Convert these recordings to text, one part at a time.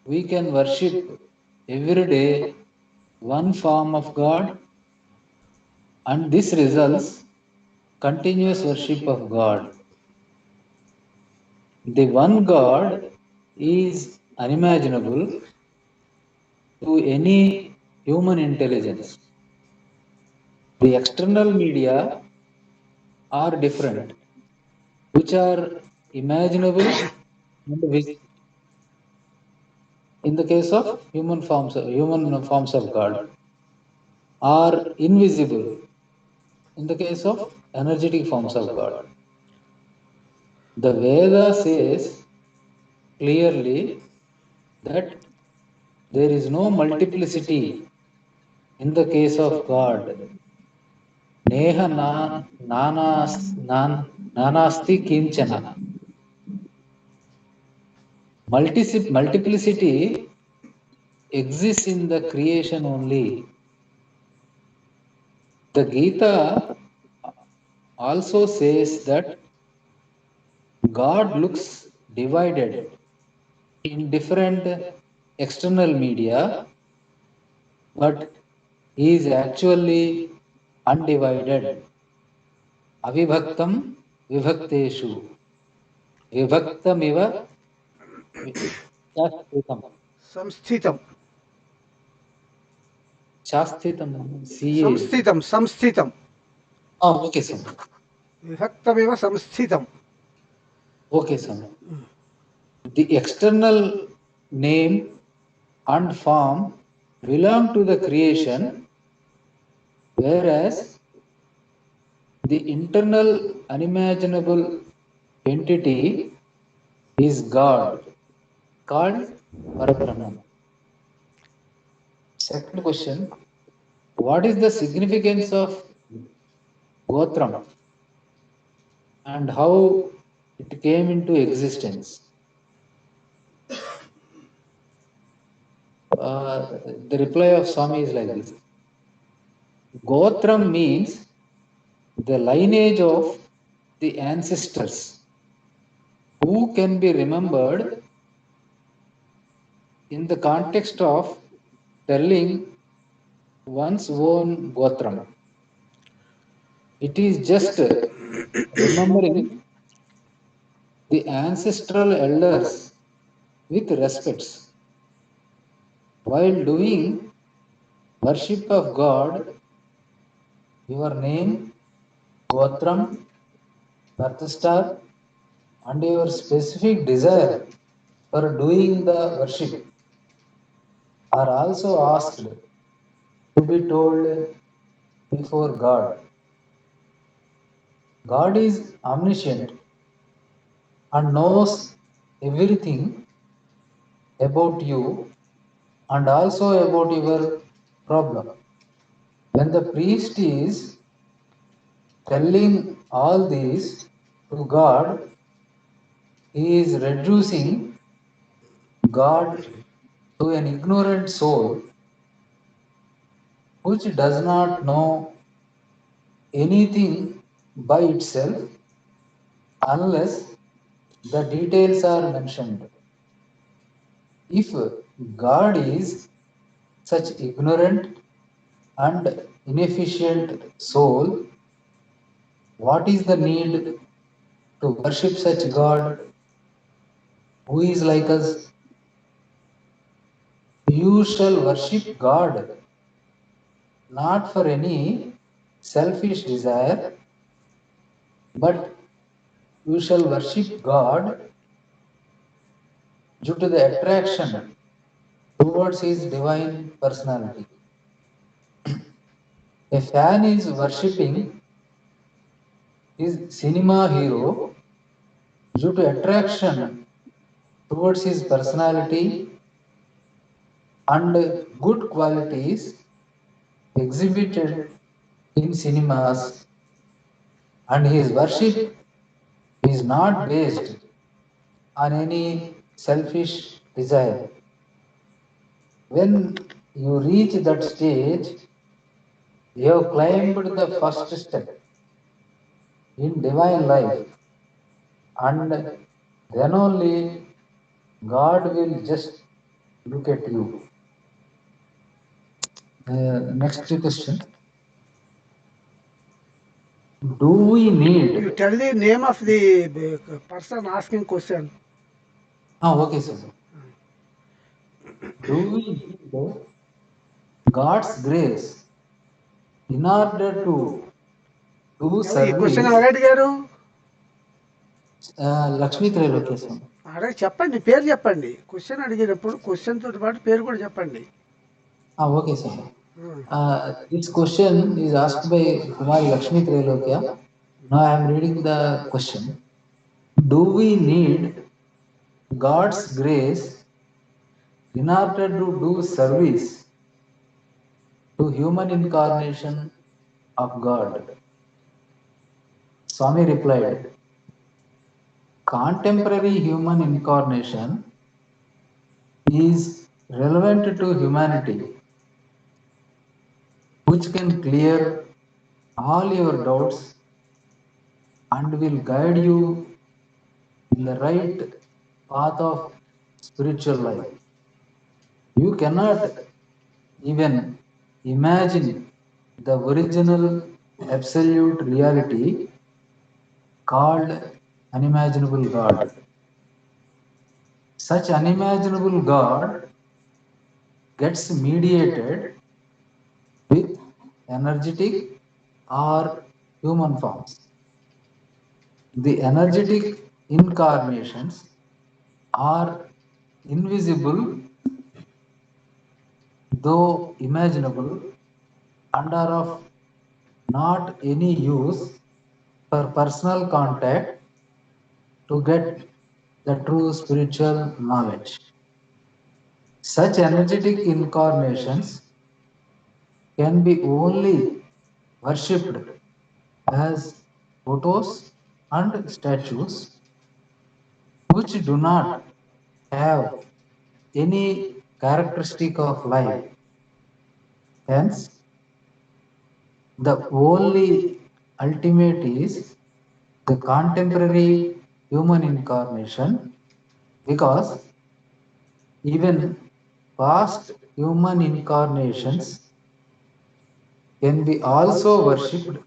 we can worship every day one form of God, and this results continuous worship of God. The one God is unimaginable to any human intelligence. The external media are different, which are imaginable and in the case of human forms of God, are invisible in the case of energetic forms of God. The Veda says clearly that there is no multiplicity in the case of God. Neha nanasti kinchana. Multiplicity exists in the creation only. The Gita also says that God looks divided in different external media, but he is actually undivided. Avibhaktam vibhakteshu. Vibhaktamiva chastitam. Samsthitam. Chastitam. CA. Samsthitam. Oh, okay, sir. Vibhaktameva samsthitam. Okay, sir. The external name and form belong to the creation, whereas the internal unimaginable entity is God, called Parabrahman. Second question: what is the significance of Gotram and how it came into existence? Uh, the reply of Swami is like this: Gotram means the lineage of the ancestors who can be remembered in the context of telling one's own Gotram. It is just remembering the ancestral elders with respects. While doing worship of God, your name, Gotram, birth star, and your specific desire for doing the worship are also asked to be told before God. God is omniscient and knows everything about you and also about your problem. When the priest is telling all this to God, he is reducing God to an ignorant soul which does not know anything by itself unless the details are mentioned. If God is such ignorant and inefficient soul, what is the need to worship such God who is like us? You shall worship God not for any selfish desire, but you shall worship God due to the attraction towards his divine personality. A fan is worshipping his cinema hero due to attraction towards his personality and good qualities exhibited in cinemas, and his worship is not based on any selfish desire. When you reach that stage, you have climbed the first step in divine life, and then only God will just Look at you. Next question. Do we You need? tell the name of the person asking question. Okay, sir. Do we need God's grace in order to do ఈ question service? ఎవరు అడిగారు? Lakshmi Trailokyaswami. అడగ చెప్పండి, పేరు చెప్పండి. Question అడిగినప్పుడు question తోటి పాటు పేరు కూడా చెప్పండి. Okay, sir. This question is asked by Kumari Lakshmi Trailokya. Now I am reading the question. Do we need God's grace in order to do service to human incarnation of God? Swami replied, contemporary human incarnation is relevant to humanity, which can clear all your doubts and will guide you in the right path of spiritual life. You cannot even imagine the original absolute reality called unimaginable God. Such unimaginable God gets mediated with energetic or human forms. The energetic incarnations are invisible, though imaginable, and are of not any use for personal contact to get the true spiritual knowledge. Such energetic incarnations can be only worshipped as photos and statues, which do not have any characteristic of life. Hence, the only ultimate is the contemporary human incarnation, because even past human incarnations can be also worshipped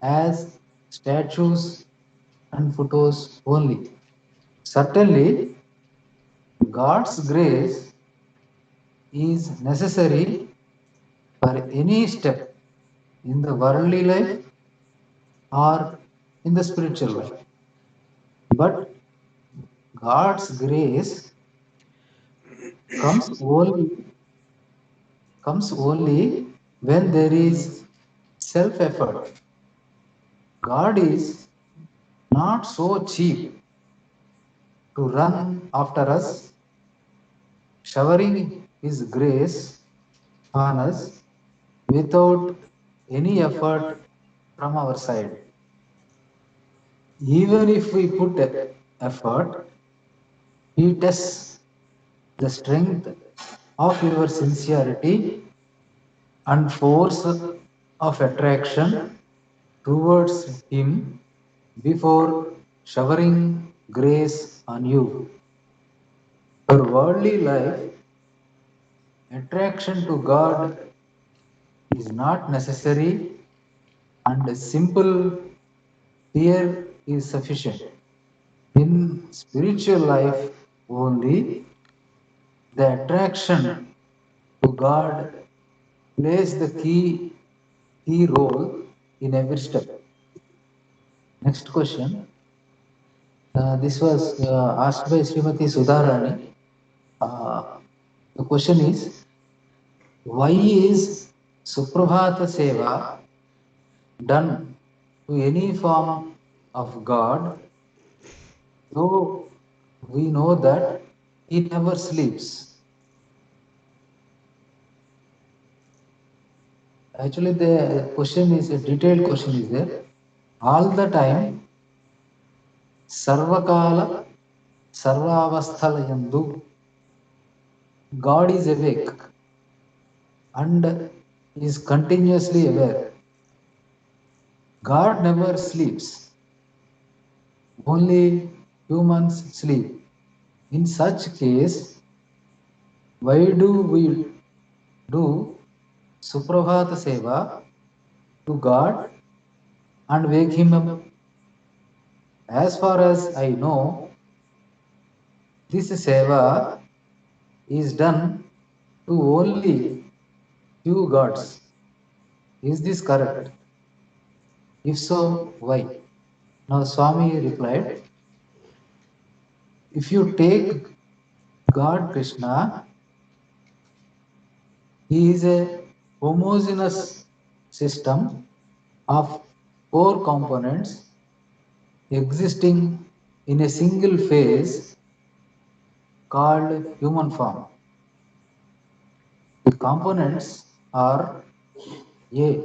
as statues and photos only. Certainly, God's grace is necessary for any step in the worldly life or in the spiritual life. But God's grace comes only when there is self effort. God is not so cheap to run after us, showering His grace on us without any effort from our side. Even if we put effort, He tests the strength of your sincerity and force of attraction towards Him before showering grace on you. For worldly life, attraction to God is not necessary, and simple fear is sufficient. In spiritual life only, the attraction to God plays the key role in every step. Next question. This was asked by Srimati Sudharani. The question is, why is Suprabhata Seva done to any form of God, though we know that He never sleeps? Actually, the question is a detailed question is there. All the time, Sarvakala, Sarvavasthalayandu, God is awake and is continuously aware. God never sleeps. Only humans sleep. In such case, Why do we do Suprabhata Seva to God and wake him up? As far as I know, this seva is done to only few gods. Is this correct? If so, why? Now Swami replied, if you take God Krishna, he is a homogeneous system of four components existing in a single phase called human form. The components are A.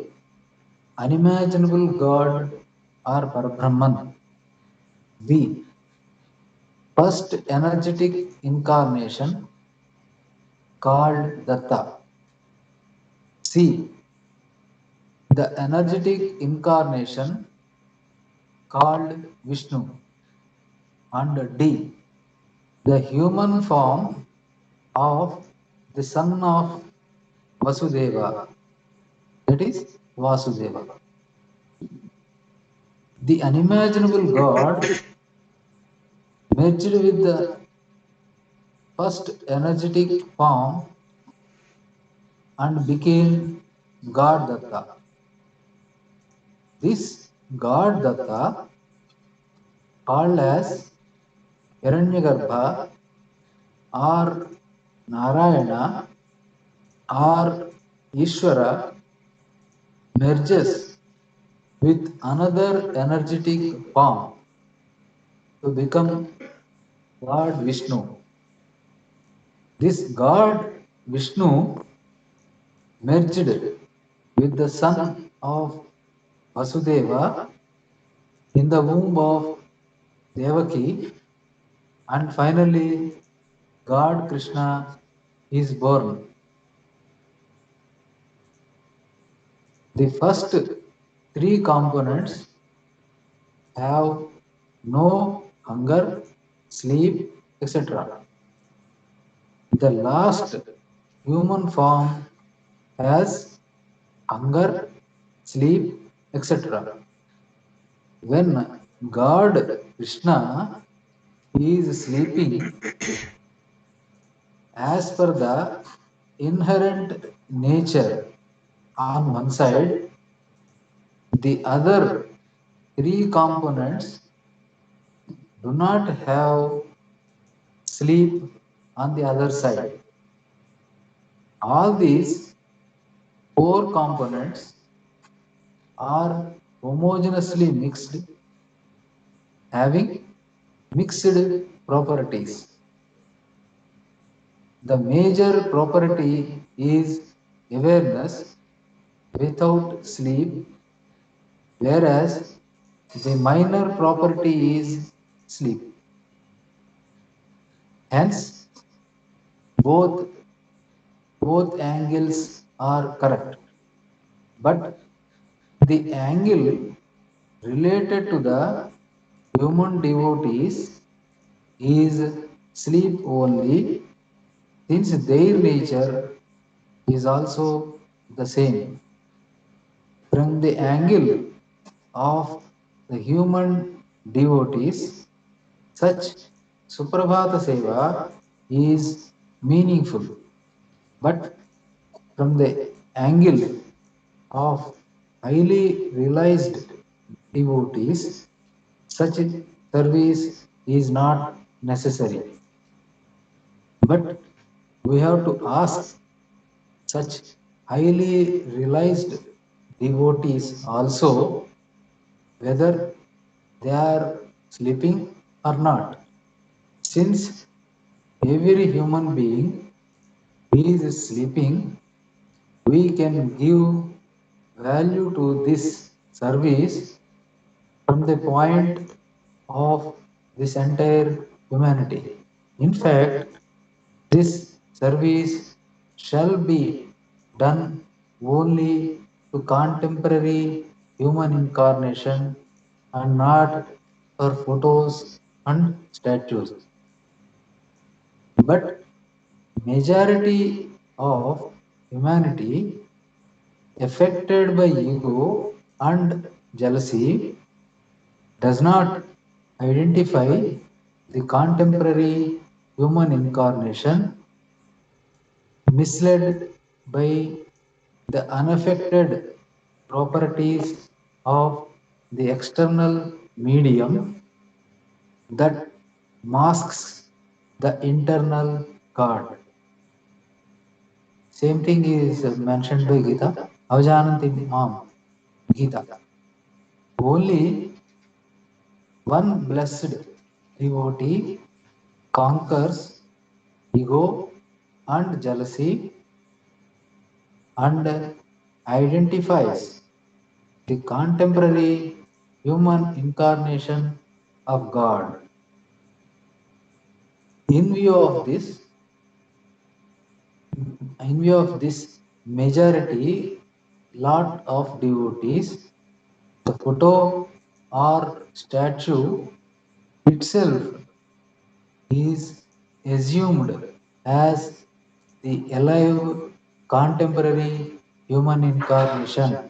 Unimaginable God or Parabrahman. B. First energetic incarnation called Datta. C. The energetic incarnation called Vishnu. And D. The human form of the son of Vasudeva, that is Vasudeva. The unimaginable God merged with the first energetic form and became God Datta. This God Datta, called as Hiranyagarbha or Narayana or Ishvara, merges with another energetic form to become God Vishnu. This God Vishnu merged with the son of Vasudeva in the womb of Devaki, and finally God Krishna is born. The first three components have no hunger, sleep, etc. The last human form has hunger, sleep, etc. When God Krishna is sleeping, as per the inherent nature on one side, the other three components do not have sleep on the other side. All these four components are homogeneously mixed, having mixed properties. The major property is awareness without sleep, whereas the minor property is sleep. Hence, both both angles are correct. But the angle related to the human devotees is sleep only, since their nature is also the same. From the angle of the human devotees, such Suprabhata Seva is meaningful. But from the angle of highly realized devotees, such service is not necessary. But we have to ask such highly realized devotees also whether they are sleeping or not. Since every human being is sleeping, we can give value to this service from the point of this entire humanity. In fact, this service shall be done only to contemporary human incarnation and not for photos and statues. But majority of humanity affected by ego and jealousy does not identify the contemporary human incarnation, misled by the unaffected properties of the external medium that masks the internal God. Same thing is mentioned by Gita. Avajananti Mam, Gita. Only one blessed devotee conquers ego and jealousy and identifies the contemporary human incarnation of God. In view of this, in view of this majority lot of devotees, the photo or statue itself is assumed as the alive contemporary human incarnation,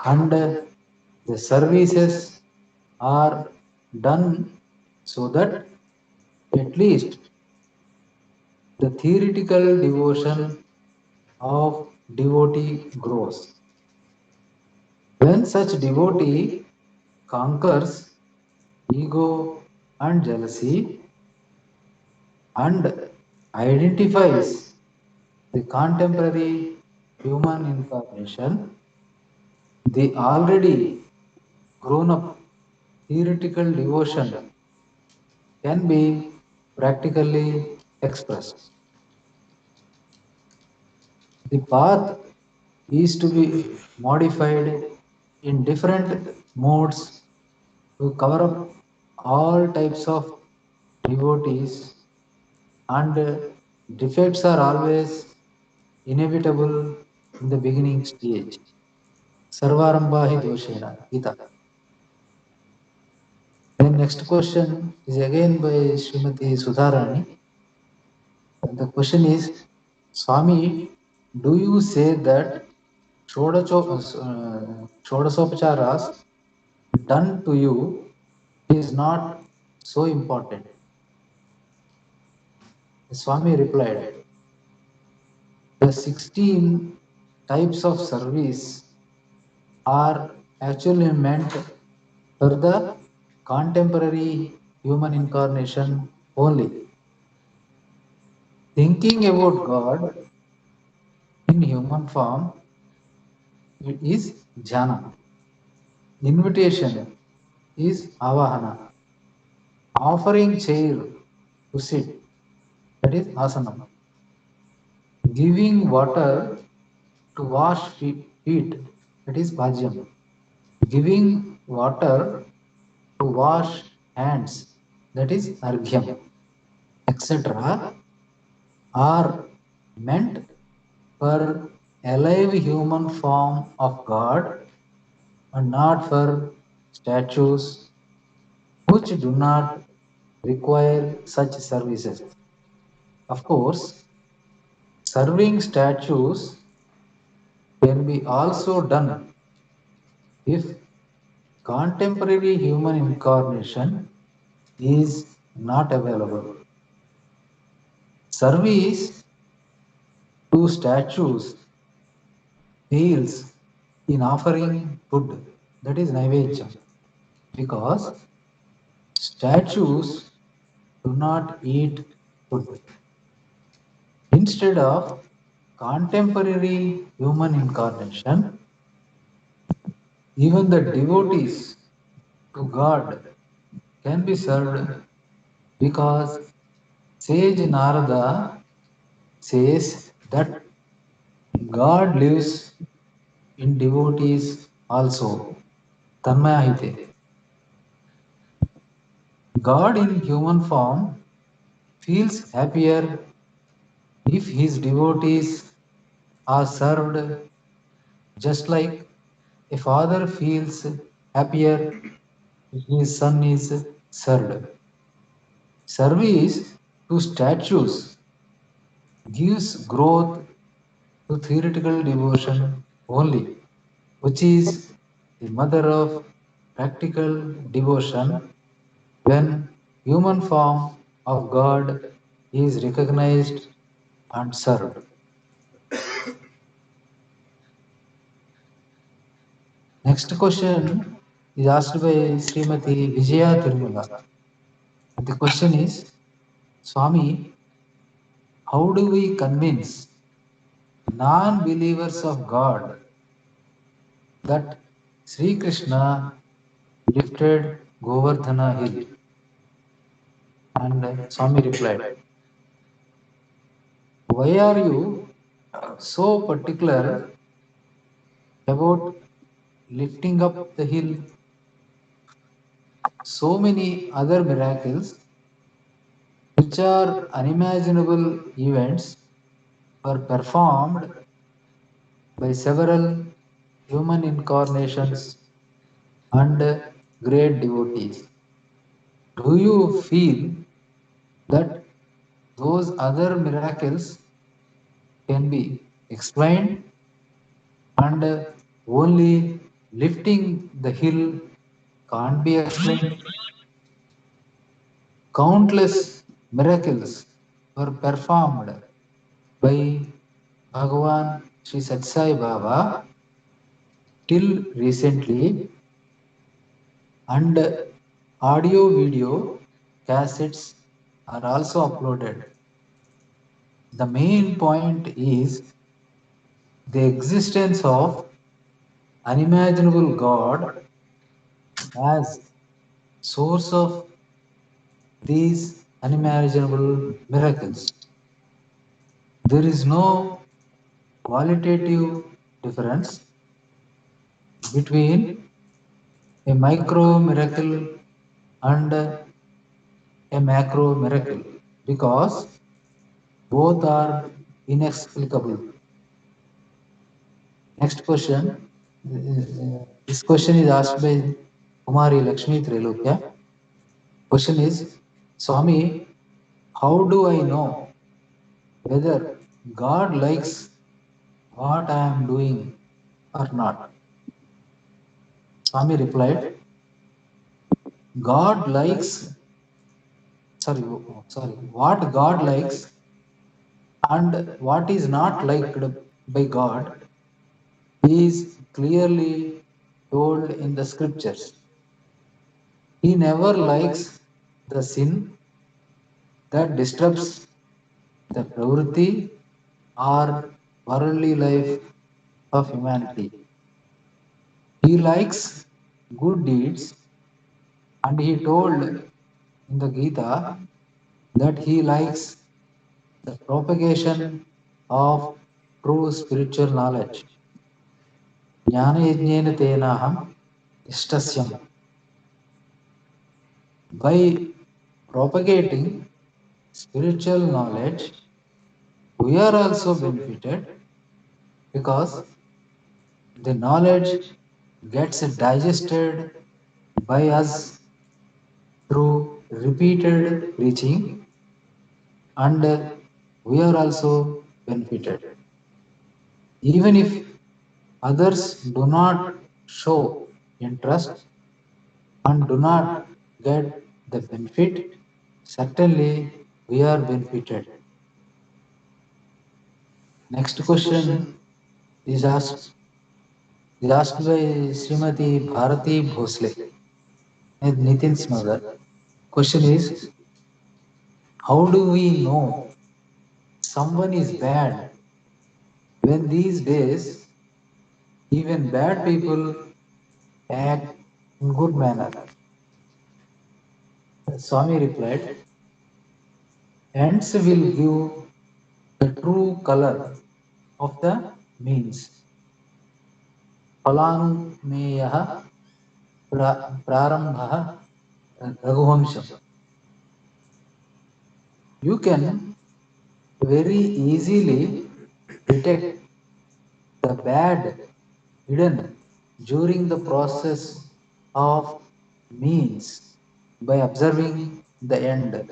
and the services are done so that at least the theoretical devotion of devotee grows. When such devotee conquers ego and jealousy and identifies the contemporary human incarnation, the already grown up theoretical devotion can be practically expressed. The path is to be modified in different modes to cover up all types of devotees, and defects are always inevitable in the beginning stage. Sarvarambhahi doshena, Gita. Then next question is again by Srimati Sudharani. The question is, Swami, do you say that Shodasopacharas done to you is not so important? Swami replied, the 16 types of service are actually meant for the contemporary human incarnation only. Thinking about God in human form is jhana. Invitation is avahana. Offering chair to sit, that is asanam. Giving water to wash feet, that is bhajyam. Giving water to wash hands, that is arghyam, etc. are meant for alive human form of God and not for statues which do not require such services. Of course, serving statues can be also done if contemporary human incarnation is not available. Service to statues fails in offering food, that is naivedya, because statues do not eat food. Instead of contemporary human incarnation, even the devotees to God can be served, because sage Narada says that God lives in devotees also. Tanmayahite. God in human form feels happier if his devotees are served, just like a father feels happier if his son is served. Service to statues gives growth to theoretical devotion only, which is the mother of practical devotion when human form of God is recognized and served. Next question is asked by Srimati Vijaya Tirumala. The question is, Swami, how do we convince non-believers of God that Sri Krishna lifted Govardhana hill? And Swami replied, why are you so particular about lifting up the hill? So many other miracles, which are unimaginable events, were performed by several human incarnations and great devotees. Do you feel that those other miracles can be explained and only lifting the hill can't be explained? Countless miracles were performed by Bhagavan Sri Satsai Baba till recently, and audio video cassettes are also uploaded. The main point is the existence of unimaginable God as source of these unimaginable miracles. There is no qualitative difference between a micro miracle and a macro miracle because both are inexplicable. Next question. This question is asked by Kumari Lakshmi Trilokya. Question is, Swami, how do I know whether God likes what I am doing or not? Swami replied, God likes, what God likes and what is not liked by God is clearly told in the scriptures. He never likes the sin that disturbs the pravritti or worldly life of humanity. He likes good deeds, and he told in the Gita that he likes the propagation of true spiritual knowledge. Jnana yajnena tenaham ishtasyam. By propagating spiritual knowledge, we are also benefited because the knowledge gets digested by us through repeated preaching, and we are also benefited. Even if others do not show interest and do not get the benefit, certainly we are benefited. Next question is asked by Srimati Bharati Bhosle, Nitin's mother. Question is, how do we know someone is bad when these days even bad people act in good manner? Swami replied, ants will give the true color of the means. Phalanumeyah prarambha raghuvansham. You can very easily detect the bad hidden during the process of means by observing the end.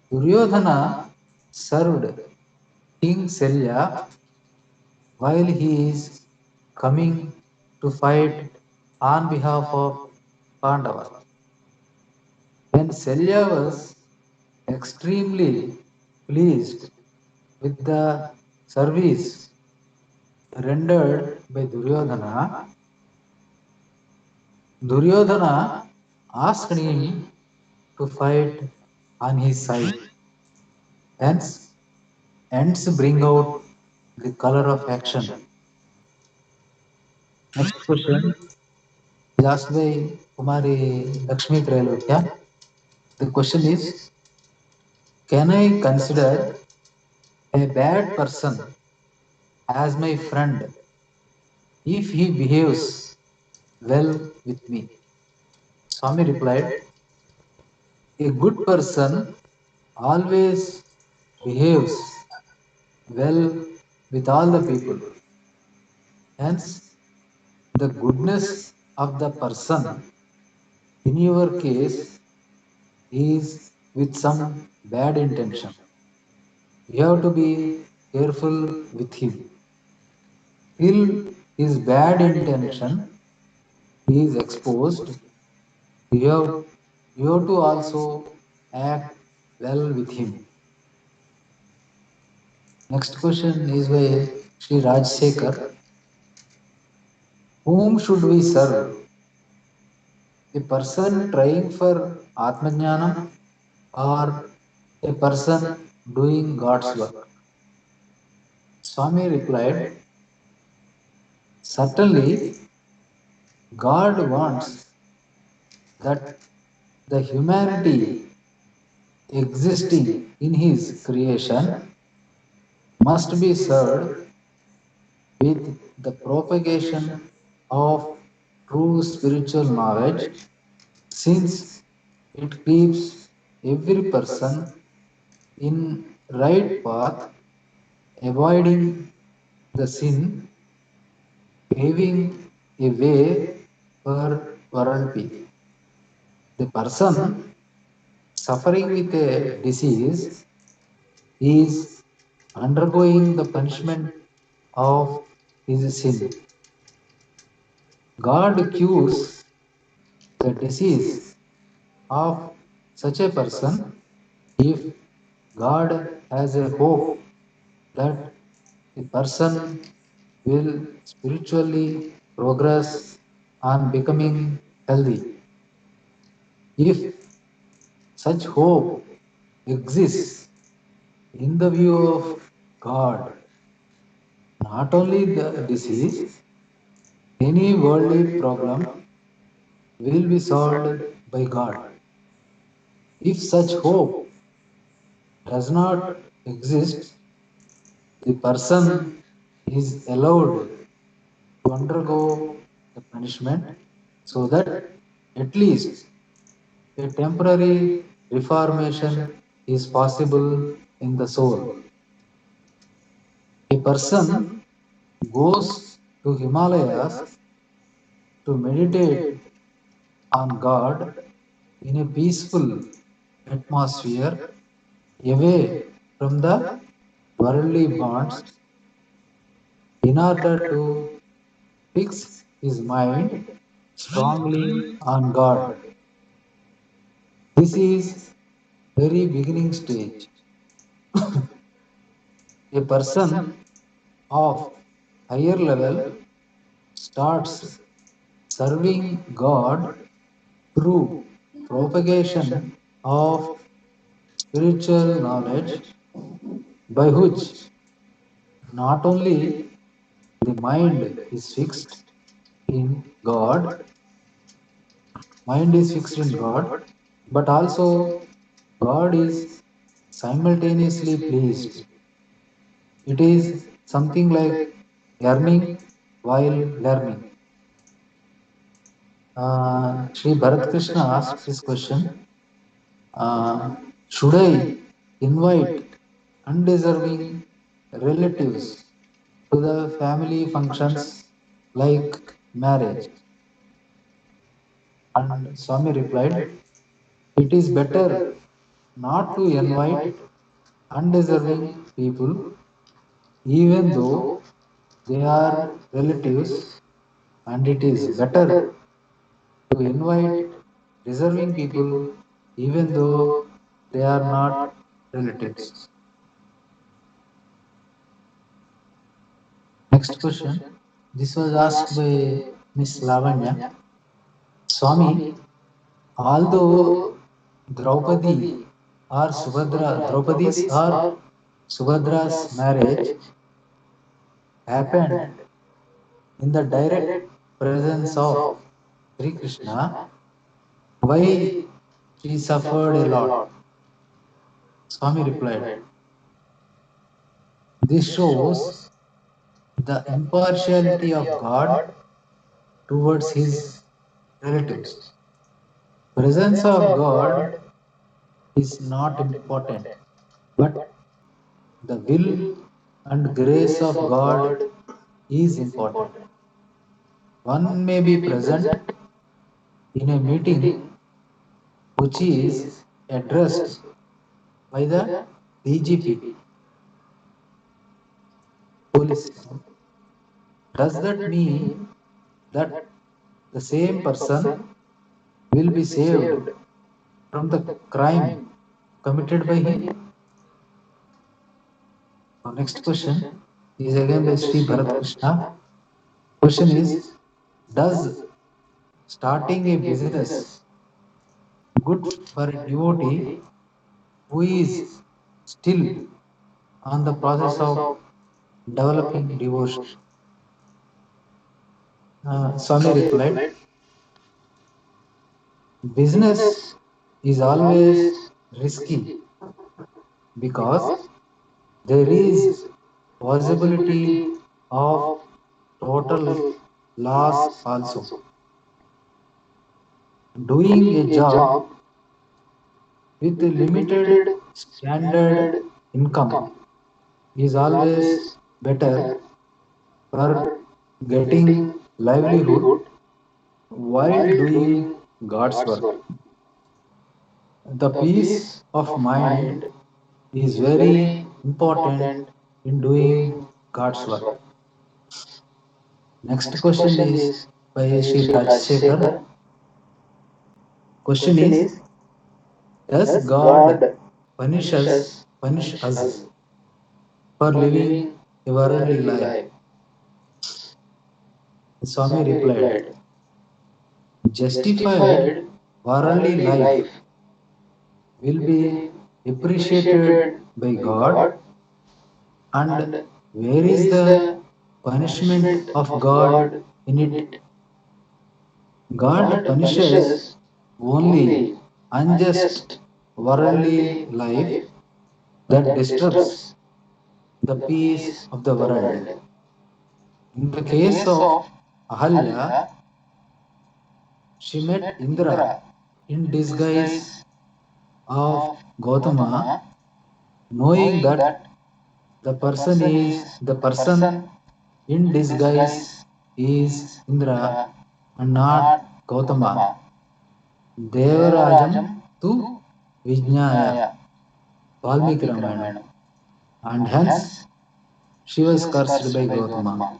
Duryodhana served King Selya while he is coming to fight on behalf of Pandava. When Selya was extremely pleased with the service rendered by Duryodhana asked him to fight on his side. Hence, ends bring out the color of action. Next question is asked by Kumari Lakshmi Trailokya. The question is, can I consider a bad person as my friend if he behaves well with me? Swami replied, a good person always behaves well with all the people. Hence, the goodness of the person in your case is with some bad intention. You have to be careful with him. Till his bad intention is exposed, you have, you have to also act well with him. Next question is by Sri Raj Shekhar. Whom should we serve? A person trying for Atmajnanam or a person doing God's work? Swami replied, certainly God wants that the humanity existing in his creation must be served with the propagation of true spiritual knowledge, since it keeps every person in right path, avoiding the sin, paving a way for world peace. The person suffering with a disease is undergoing the punishment of his sin. God cures the disease of such a person if God has a hope that the person will spiritually progress on becoming healthy. If such hope exists in the view of God, not only the disease, any worldly problem will be solved by God. If such hope does not exist, the person is allowed to undergo the punishment so that at least a temporary reformation is possible in the soul. A person goes to Himalayas to meditate on God in a peaceful atmosphere away from the worldly bonds in order to fix his mind strongly on God. This is very beginning stage. A person of higher level starts serving God through propagation of spiritual knowledge by which not only the mind is fixed in God, mind is fixed in God, but also God is simultaneously pleased. It is something like yearning while learning. Sri Bharat Krishna asked this question, uh, should I invite undeserving relatives to the family functions like marriage? And Swami replied, it is better not to invite undeserving people, even though they are relatives, and it is better to invite deserving people even though they are not relatives. Next question. This was asked by Miss Lavanya. Swami, although Draupadi Draupadi's or Subhadra's marriage happened in the direct presence of Sri Krishna, why she suffered a lot? Swami replied, this shows the impartiality of God towards his relatives. Presence of God is not important, but the will and grace of God is important. One may be present in a meeting which is addressed by the DGP, police. Does that mean that the same person will be saved from the crime committed by him? Our next question is again by Sri Bharat Krishna. Question is, does starting a business good for a devotee who is still on the process of developing devotion? Swami replied, business is always risky because there is possibility of total loss also. Doing a job with limited standard income is always better for getting livelihood while doing God's work. The peace of mind is very important in doing God's work. Next question is by Sri Rajsekhar. Question is, does God punish us for living a worldly life? Swami replied, justified worldly life will be appreciated by God, and where is the punishment of God in it? God punishes only unjust worldly life that disturbs the peace of the world. In the case of Ahalya, she met Indra in disguise of Gautama, knowing that the person in disguise is Indra and not Gautama. Devarajam tu Vijnaya, Valmiki Ramayana, and hence she was cursed by Gautama.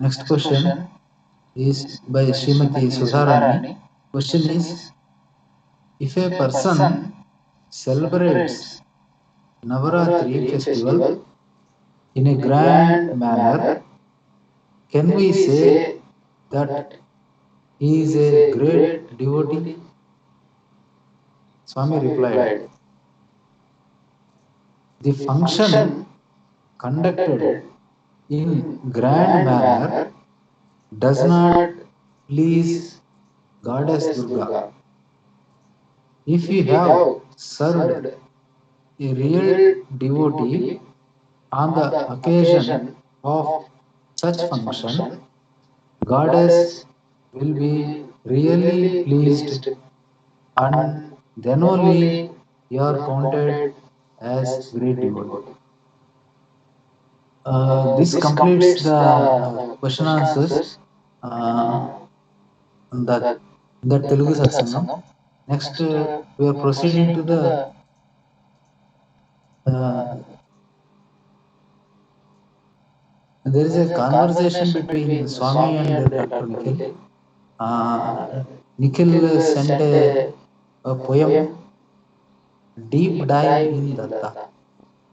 Next question is by Srimati Sudharani. Question is, if a person celebrates Navaratri festival in a grand manner, can we say that he is a great devotee? Swami replied, the function conducted in grand manner does not please Goddess Durga. If you have served a real devotee on the occasion of such function, Goddess will be really pleased, and then only you are counted as great devotee. This completes the question answers uh, that Telugu Satsangam. Next, we are proceeding to the Uh, there is a conversation between Swami and Dr. Nikhil. Uh, Nikhil sent a poem, Deep Dive in Datta.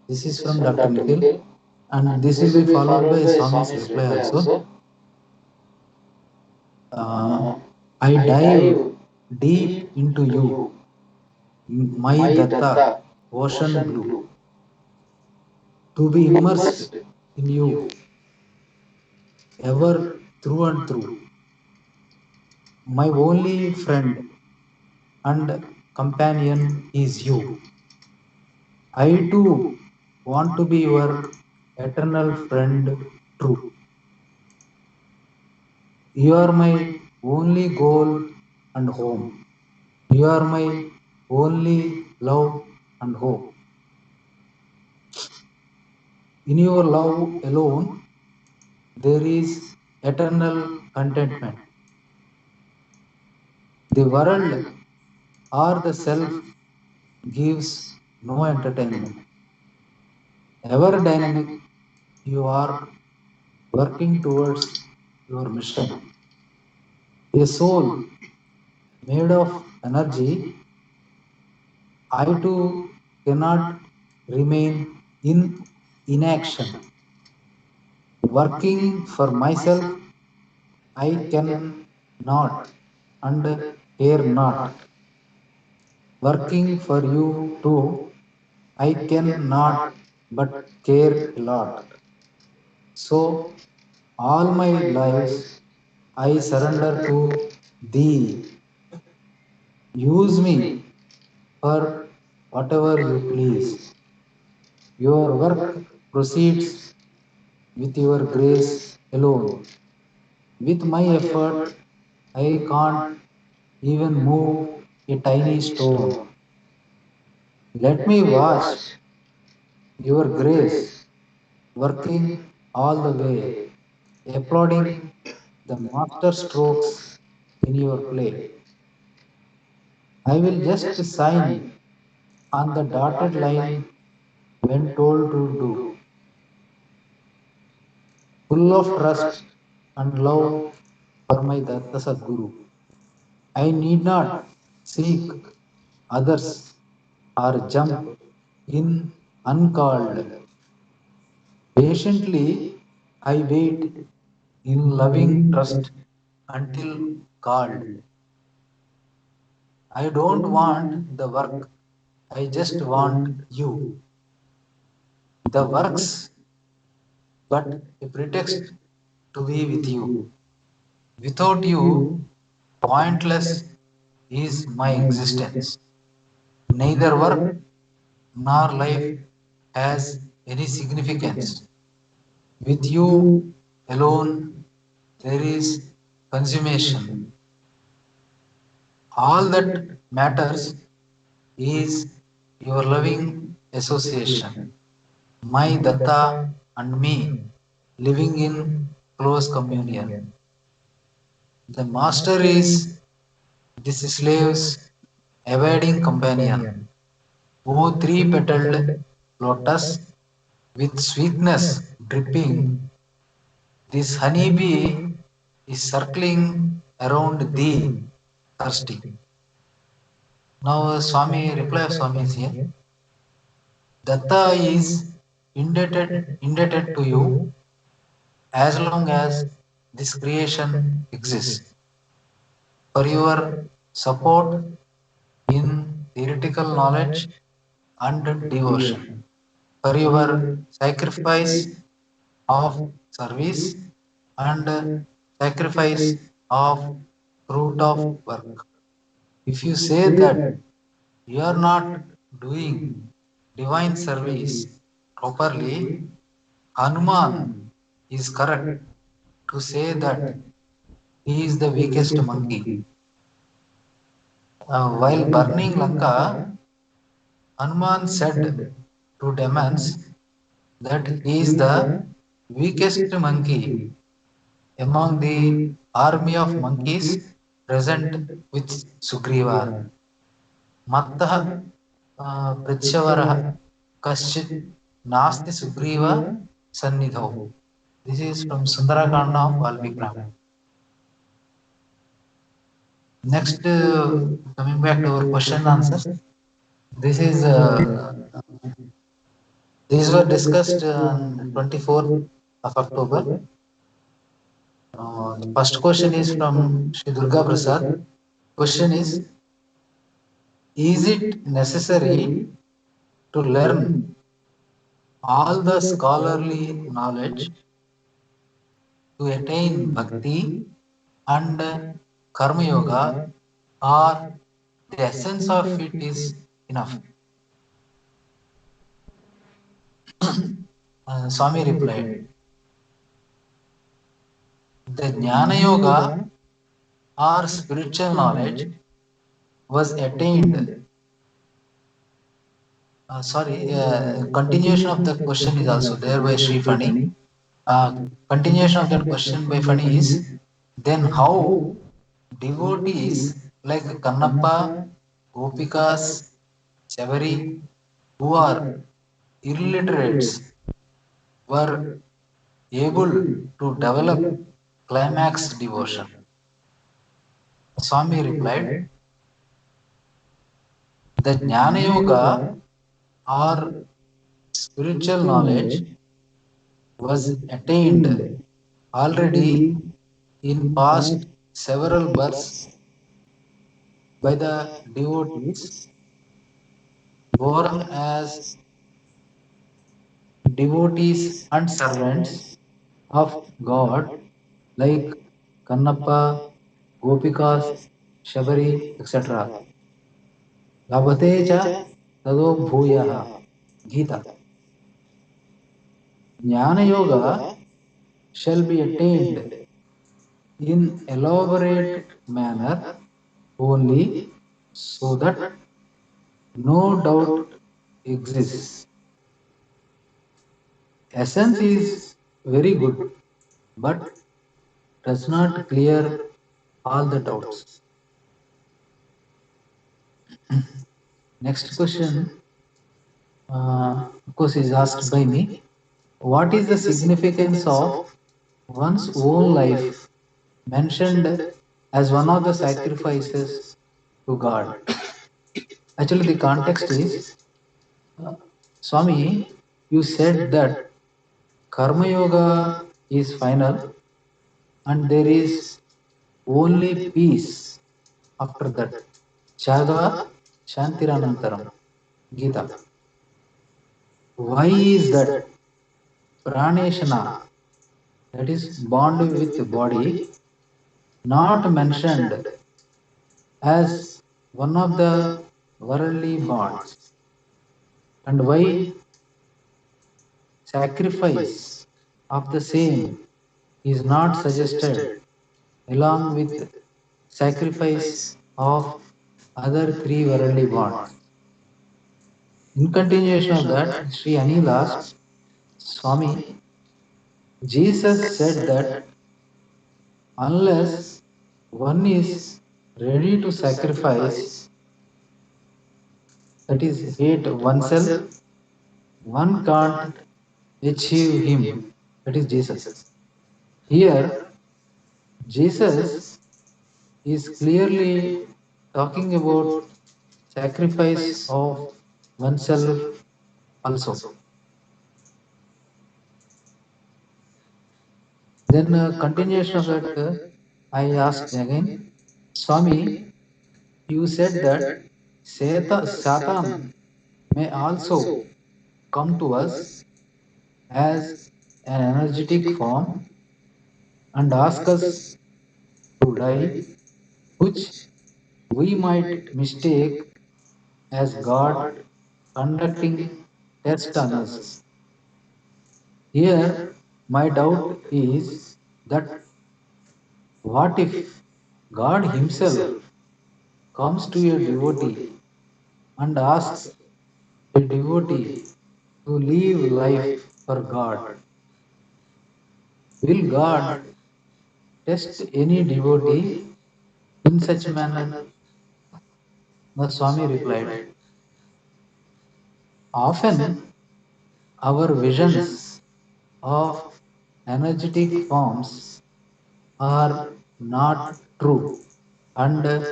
This is from Dr. Nikhil, and this will be followed by Swami's reply also. Uh, I dive deep into you, my Datta, ocean blue, to be immersed in you, ever through and through, my only friend and companion is you. I too want to be your eternal friend, true. You are my only goal and home. You are my only love and hope. In your love alone, there is eternal contentment. The world or the self gives no entertainment. Ever dynamic, you are working towards your mission. A soul made of energy, I too cannot remain in inaction. Working for myself, I can not and care not. Working for you too, I can not but care a lot. So, all my lives I surrender to thee. Use me for whatever you please. Your work proceeds with your grace alone. With my effort, I can't even move a tiny stone. Let me watch your grace working all the way, applauding the master strokes in your play. I will just sign on the dotted line when told to do, full of trust and love for my Datta Sadguru. I need not seek others or jump in uncalled. Patiently, I wait in loving trust until called. I don't want the work, I just want you. The works, but a pretext to be with you. Without you, pointless is my existence. Neither work nor life has any significance. With you alone, there is consummation. All that matters is your loving association. My Datta and me living in close communion. The master is this slave's abiding companion. O three petaled lotus with sweetness dripping, this honeybee is circling around thee, thirsty. Now, Swami, reply of Swami is here. Datta is indebted to you as long as this creation exists. For your support in theoretical knowledge and devotion, for your sacrifice of service and sacrifice of fruit of work. If you say that you are not doing divine service properly, Hanuman is correct to say that he is the weakest monkey. While burning Lanka, Hanuman said to demons that he is the weakest monkey among the army of monkeys present with Sugriva. Mattah Prachavara. Kaschit Nasti Sugriva Sannidhau. This is from Sundarakanda of Valmiki Ramayana. Next, coming back to our question answers. This is these were discussed on 24th of October. The first question is from Sri Durga Prasad. Question is it necessary to learn all the scholarly knowledge to attain bhakti and karma yoga, or the essence of it is enough? Swami replied, the Jnana Yoga or spiritual knowledge was attained. Continuation of the question is also there by Sri Fani. Continuation of that question by Fani is, then how devotees like Kannappa, Gopikas, Chavari, who are illiterates, were able to develop climax devotion? Swami replied, the Jnana Yoga or spiritual knowledge was attained already in past several births by the devotees born as devotees and servants of God like Kannappa, Gopikas, Shabari, etc. Labhate cha tado bhuyaha. Gita. Jnana Yoga shall be attained in elaborate manner only so that no doubt exists. Essence is very good, but does not clear all the doubts. Next question, of course, is asked by me. What is the significance of one's own life mentioned as one of the sacrifices to God? Actually, the context is, Swami, you said that Karma Yoga is final and there is only peace after that. Chaga Shantiranantaram. Gita. Why is that Praneshana, that is bond with the body, not mentioned as one of the worldly bonds? And why sacrifice of the same is not suggested along with sacrifice of other three worldly bonds? In continuation of that, Sri Anil asked, Swami, Jesus said that unless one is ready to sacrifice, that is, hate oneself, one can't achieve him, that is Jesus. Here, Jesus is clearly talking about sacrifice of oneself also. Then, continuation of that, I asked again, Swami, you said that Satan may also come to us as an energetic form and ask us to die, which we might mistake as God conducting test on us. Here, my doubt is that what if God Himself comes to a devotee and asks a devotee to live life for God? Will God test any devotee in such manner? The Swami replied, often our visions of energetic forms are not true and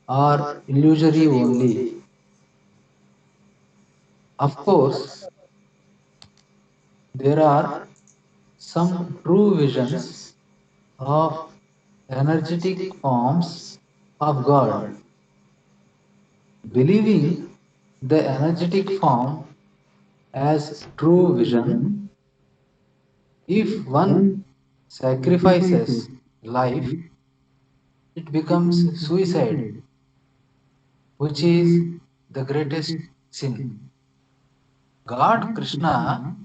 are illusory only. Of course, there are some true visions of energetic forms of God. Believing the energetic form as true vision, if one sacrifices life, it becomes suicide, which is the greatest sin. God Krishna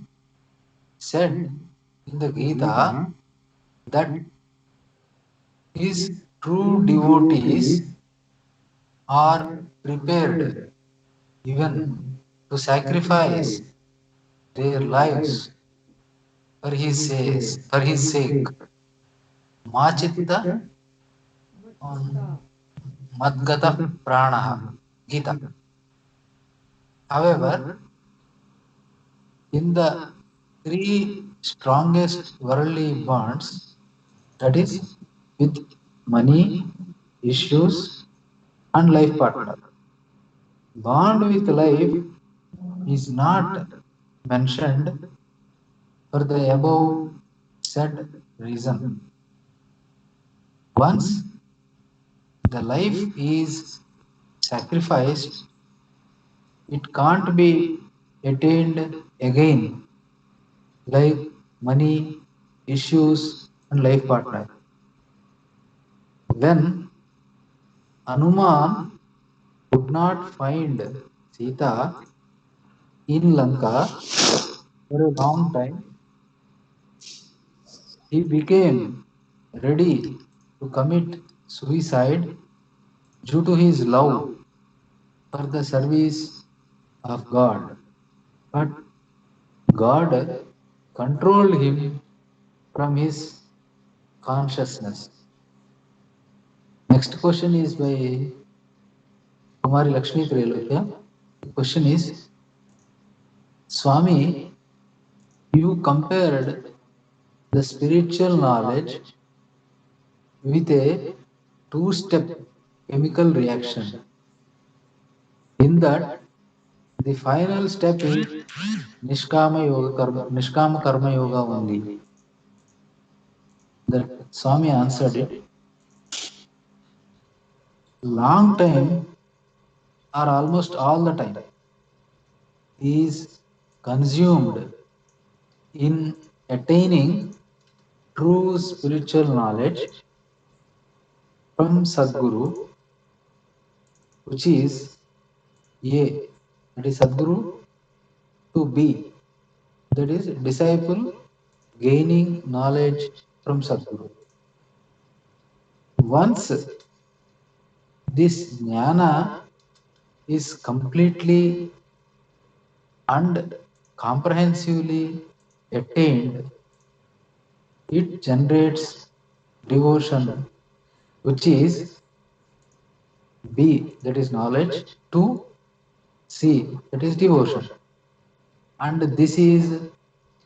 said in the Gita that his true devotees are prepared even to sacrifice their lives for his sake. Machitta Madgata Pranaha Gita. However, in the three strongest worldly bonds, that is, with money, issues, and life partner, bond with life is not mentioned for the above said reason. Once the life is sacrificed, it can't be attained again, like money, issues, and life partner. When Hanuman could not find Sita in Lanka for a long time, he became ready to commit suicide due to his love for the service of God. But God controlled him from his consciousness. Next question is by Kumari Lakshmi Trelokya. The question is, Swami, you compared the spiritual knowledge with a two-step chemical reaction. In that, the final step is Nishkama Karma Yoga only. That Swami answered it. Long time or almost all the time is consumed in attaining true spiritual knowledge from Sadguru, which is A, that is Sadguru, to B, that is disciple gaining knowledge from Sadguru. Once this jnana is completely and comprehensively attained, it generates devotion, which is B, that is knowledge, to C, that is devotion. And this is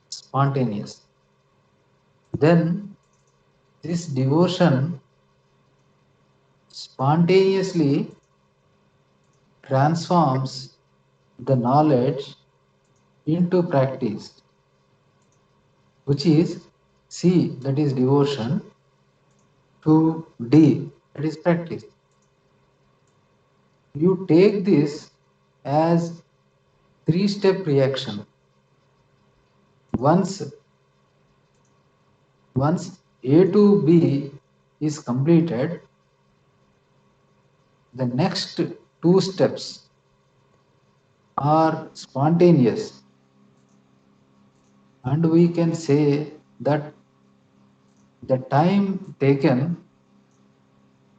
spontaneous. Then this devotion spontaneously transforms the knowledge into practice, which is C, that is devotion, to D, that is practice. You take this as three-step reaction. Once A to B is completed, the next two steps are spontaneous, and we can say that the time taken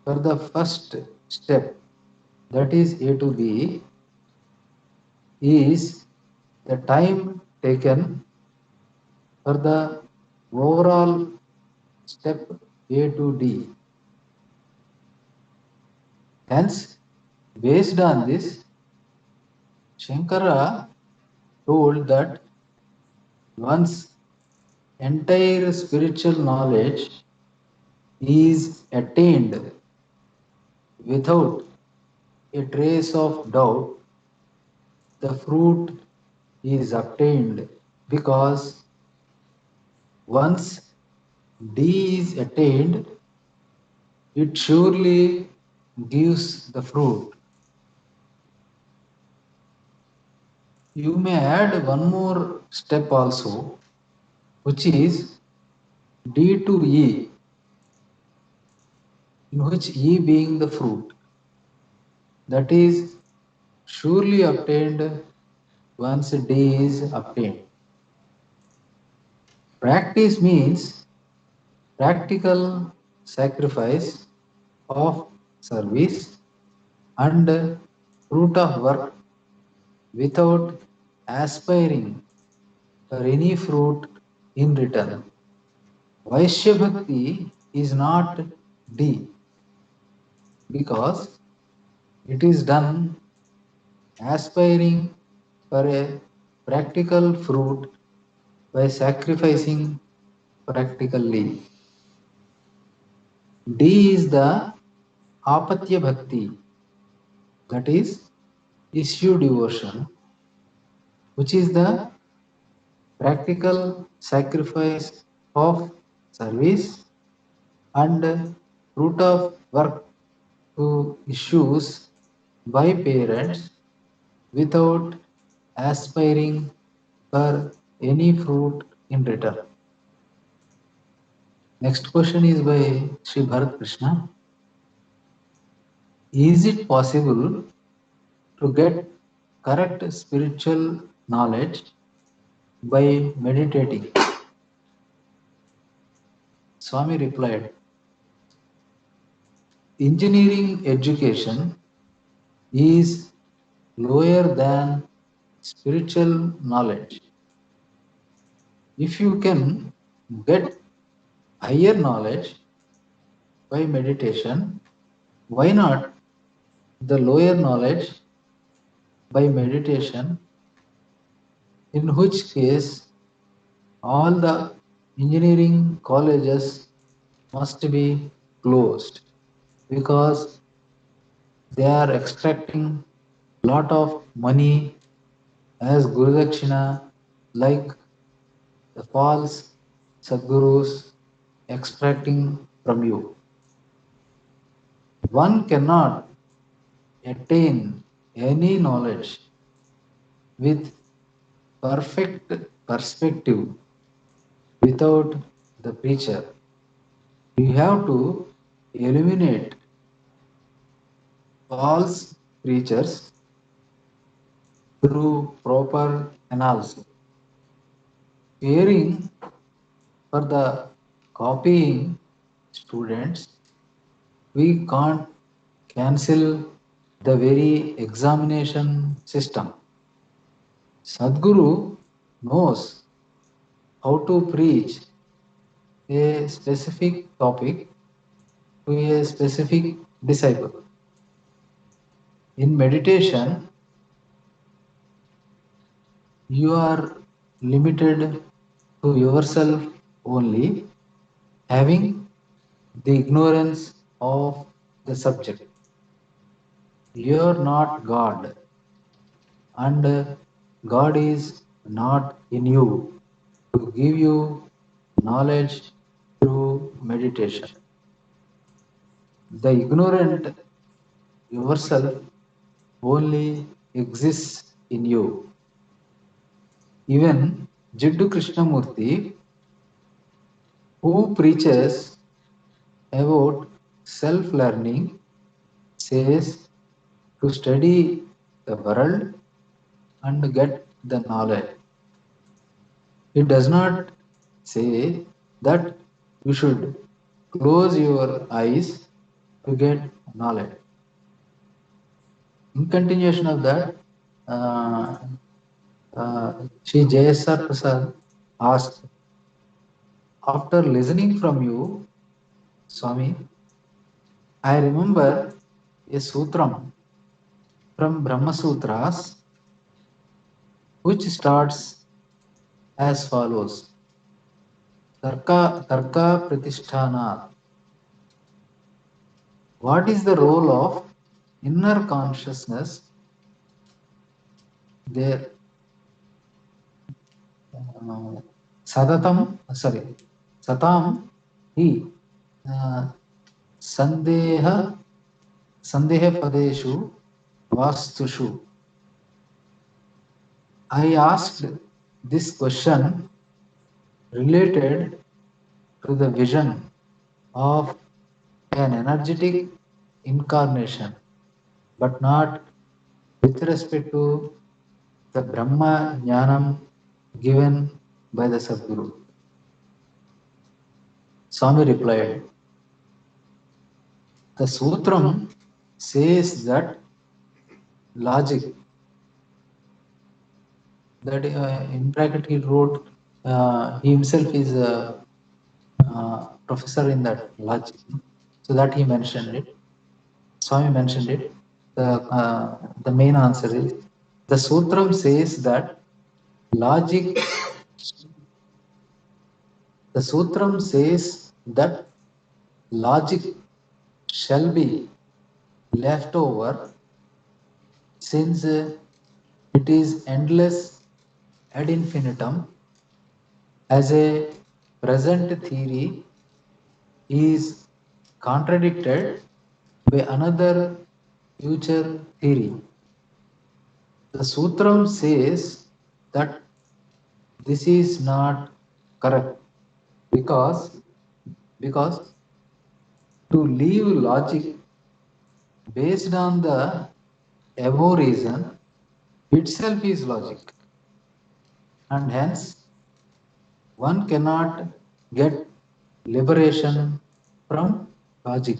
for the first step, that is A to B, is the time taken for the overall step A to D. Hence, based on this, Shankara told that Once entire spiritual knowledge is attained without a trace of doubt, the fruit is obtained, because once D is attained, it surely gives the fruit. You may add one more step also, which is D to E, in which E being the fruit, that is surely obtained once D is obtained. Practice means practical sacrifice of service and fruit of work without aspiring for any fruit in return. Vaishya Bhakti is not D, because it is done aspiring for a practical fruit by sacrificing practically. D is the Apatya Bhakti, that is issue devotion, which is the practical sacrifice of service and fruit of work to issues by parents without aspiring for any fruit in return. Next question is by Sri Bharat Krishna. Is it possible to get correct spiritual knowledge by meditating? Swami replied, engineering education is lower than spiritual knowledge. If you can get higher knowledge by meditation, why not the lower knowledge by meditation, in which case all the engineering colleges must be closed, because they are extracting lot of money as Guru Dakshina, like the false Sadgurus extracting from you. One cannot attain any knowledge with perfect perspective without the preacher. You have to eliminate false preachers through proper analysis. Caring for the copying students, we can't cancel the very examination system. Sadguru knows how to preach a specific topic to a specific disciple. In meditation, you are limited to yourself only, having the ignorance of the subject. You are not God, and God is not in you to give you knowledge through meditation. The ignorant yourself only exists in you. Even Jiddu Krishnamurti, who preaches about self learning, says to study the world and get the knowledge. He does not say that you should close your eyes to get knowledge. In continuation of that, uh, Sri Jayasar Prasad asked, after listening from you, Swami, I remember a sutram from Brahma Sutras which starts as follows. Tarka Pratishthanat. What is the role of inner consciousness there? Sadatam, sorry, Satam hi Sandeha Padeshu Vastushu. I asked this question related to the vision of an energetic incarnation, but not with respect to the Brahma Jnanam given by the Sadguru. Swami replied, the Sutram says that logic, that in bracket he wrote, he himself is a professor in that logic, so that he mentioned it. Swami mentioned it. The main answer is the Sutram says that logic. The Sutram says that logic shall be left over since it is endless ad infinitum, as a present theory is contradicted by another future theory. The Sutram says that this is not correct because to leave logic based on the above reason itself is logic, and hence one cannot get liberation from logic.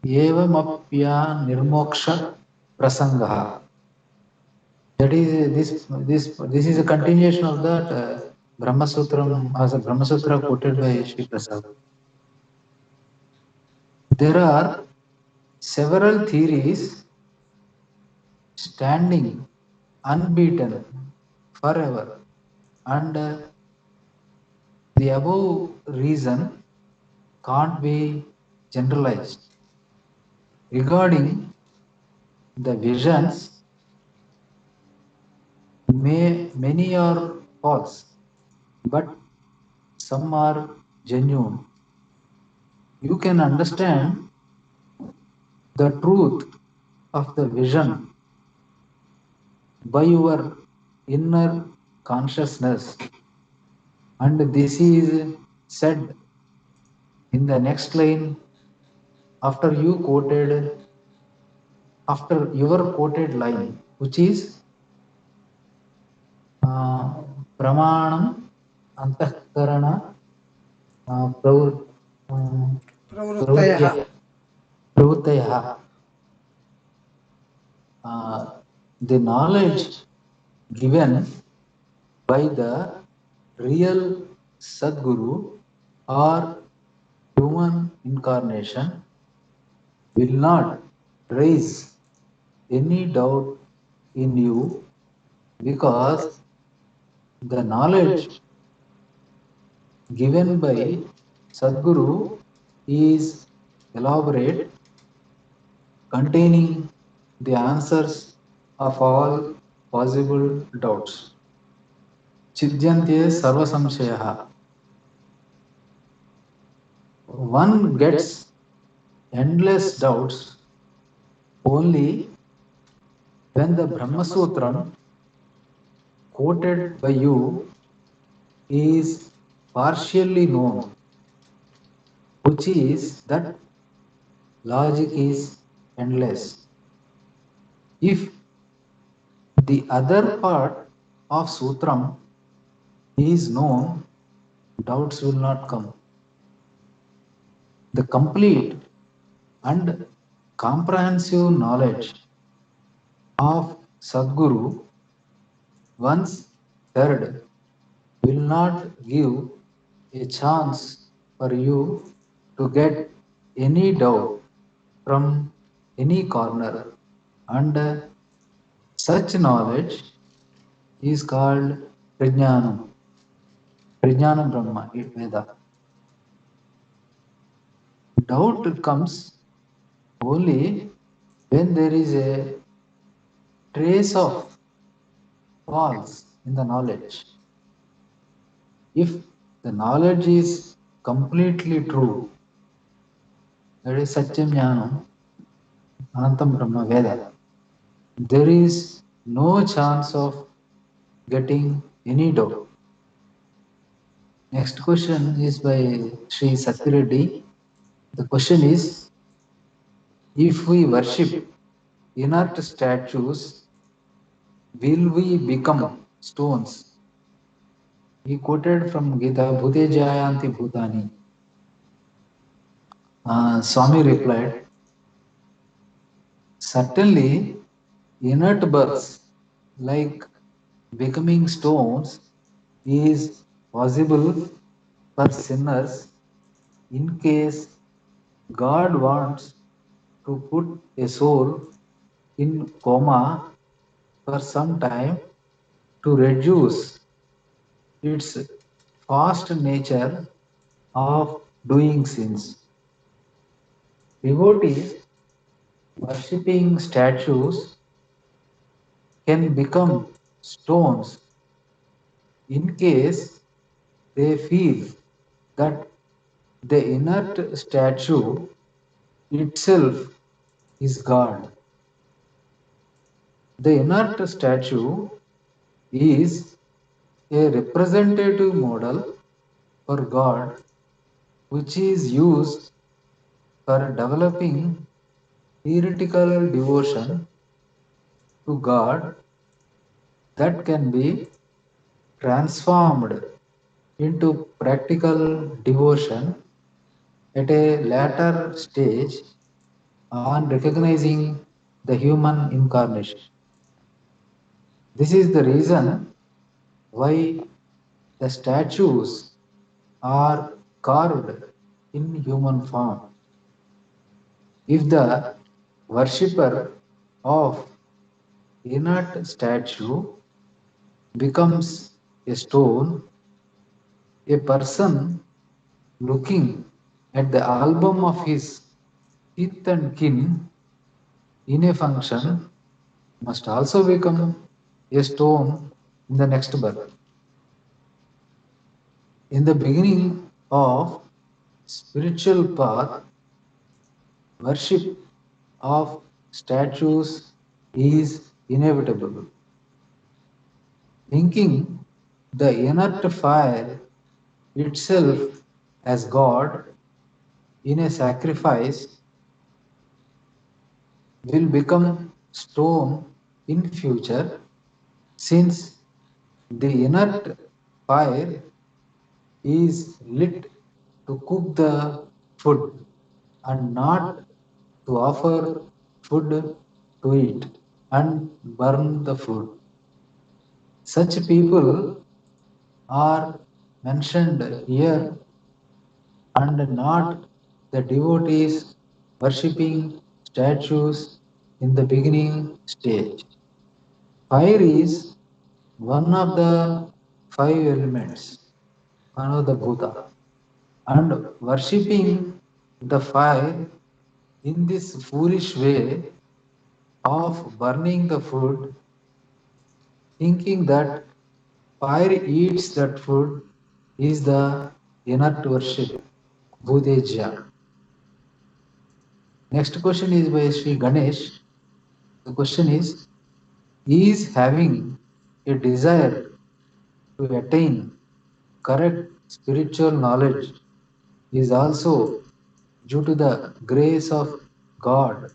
Evamapya nirmoksha prasangah. That is this is a continuation of that Brahma Sutram, as a Brahma Sutra quoted by Sri Prasad. There are several theories standing unbeaten forever, and the above reason can't be generalized. Regarding the visions, many are false, but some are genuine. You can understand the truth of the vision by your inner consciousness, and this is said in the next line after your quoted line, which is pramanam antahkarana प्रवृत्तयः pravruttayah. The knowledge given by the real Sadguru or human incarnation will not raise any doubt in you, because the knowledge given by Sadguru is elaborate, containing the answers of all possible doubts. Chidyante sarva samshayah. One gets endless doubts only when the Brahma Sutram quoted by you is partially known, which is that logic is endless. If the other part of Sutram is known, doubts will not come. The complete and comprehensive knowledge of Sadguru, once heard, will not give a chance for you to get any doubt from any corner, and such knowledge is called Prajnanam, Prajnanam Brahma, Veda. Doubt comes only when there is a trace of false in the knowledge. If the knowledge is completely true, that is Satyam Jnanam, Anantam Brahma Veda, there is no chance of getting any doubt. Next question is by Sri Satyareddy. The question is, if we worship inert statues, will we become stones? He quoted from Gita, Bhute Jayanti Bhutani. Swami replied, certainly inert births, like becoming stones, is possible for sinners in case God wants to put a soul in coma for some time to reduce its fast nature of doing sins. Devotees worshipping statues can become stones in case they feel that the inert statue itself is God. The inert statue is a representative model for God, which is used for developing theoretical devotion to God that can be transformed into practical devotion at a later stage on recognizing the human incarnation. This is the reason why the statues are carved in human form. If the worshipper of inert statue becomes a stone, a person looking at the album of his kith and kin in a function must also become a stone in the next birth. In the beginning of spiritual path, worship of statues is inevitable. Thinking the inert fire itself as God in a sacrifice will become stone in future, since the inert fire is lit to cook the food and not to offer food to eat and burn the food. Such people are mentioned here and not the devotees worshipping statues in the beginning stage. Fire is one of the five elements, Manada Bhuta, and worshipping the fire in this foolish way of burning the food, thinking that fire eats that food, is the inert worship, Bhudeja. Next question is by Sri Ganesh. The question is having a desire to attain correct spiritual knowledge is also due to the grace of God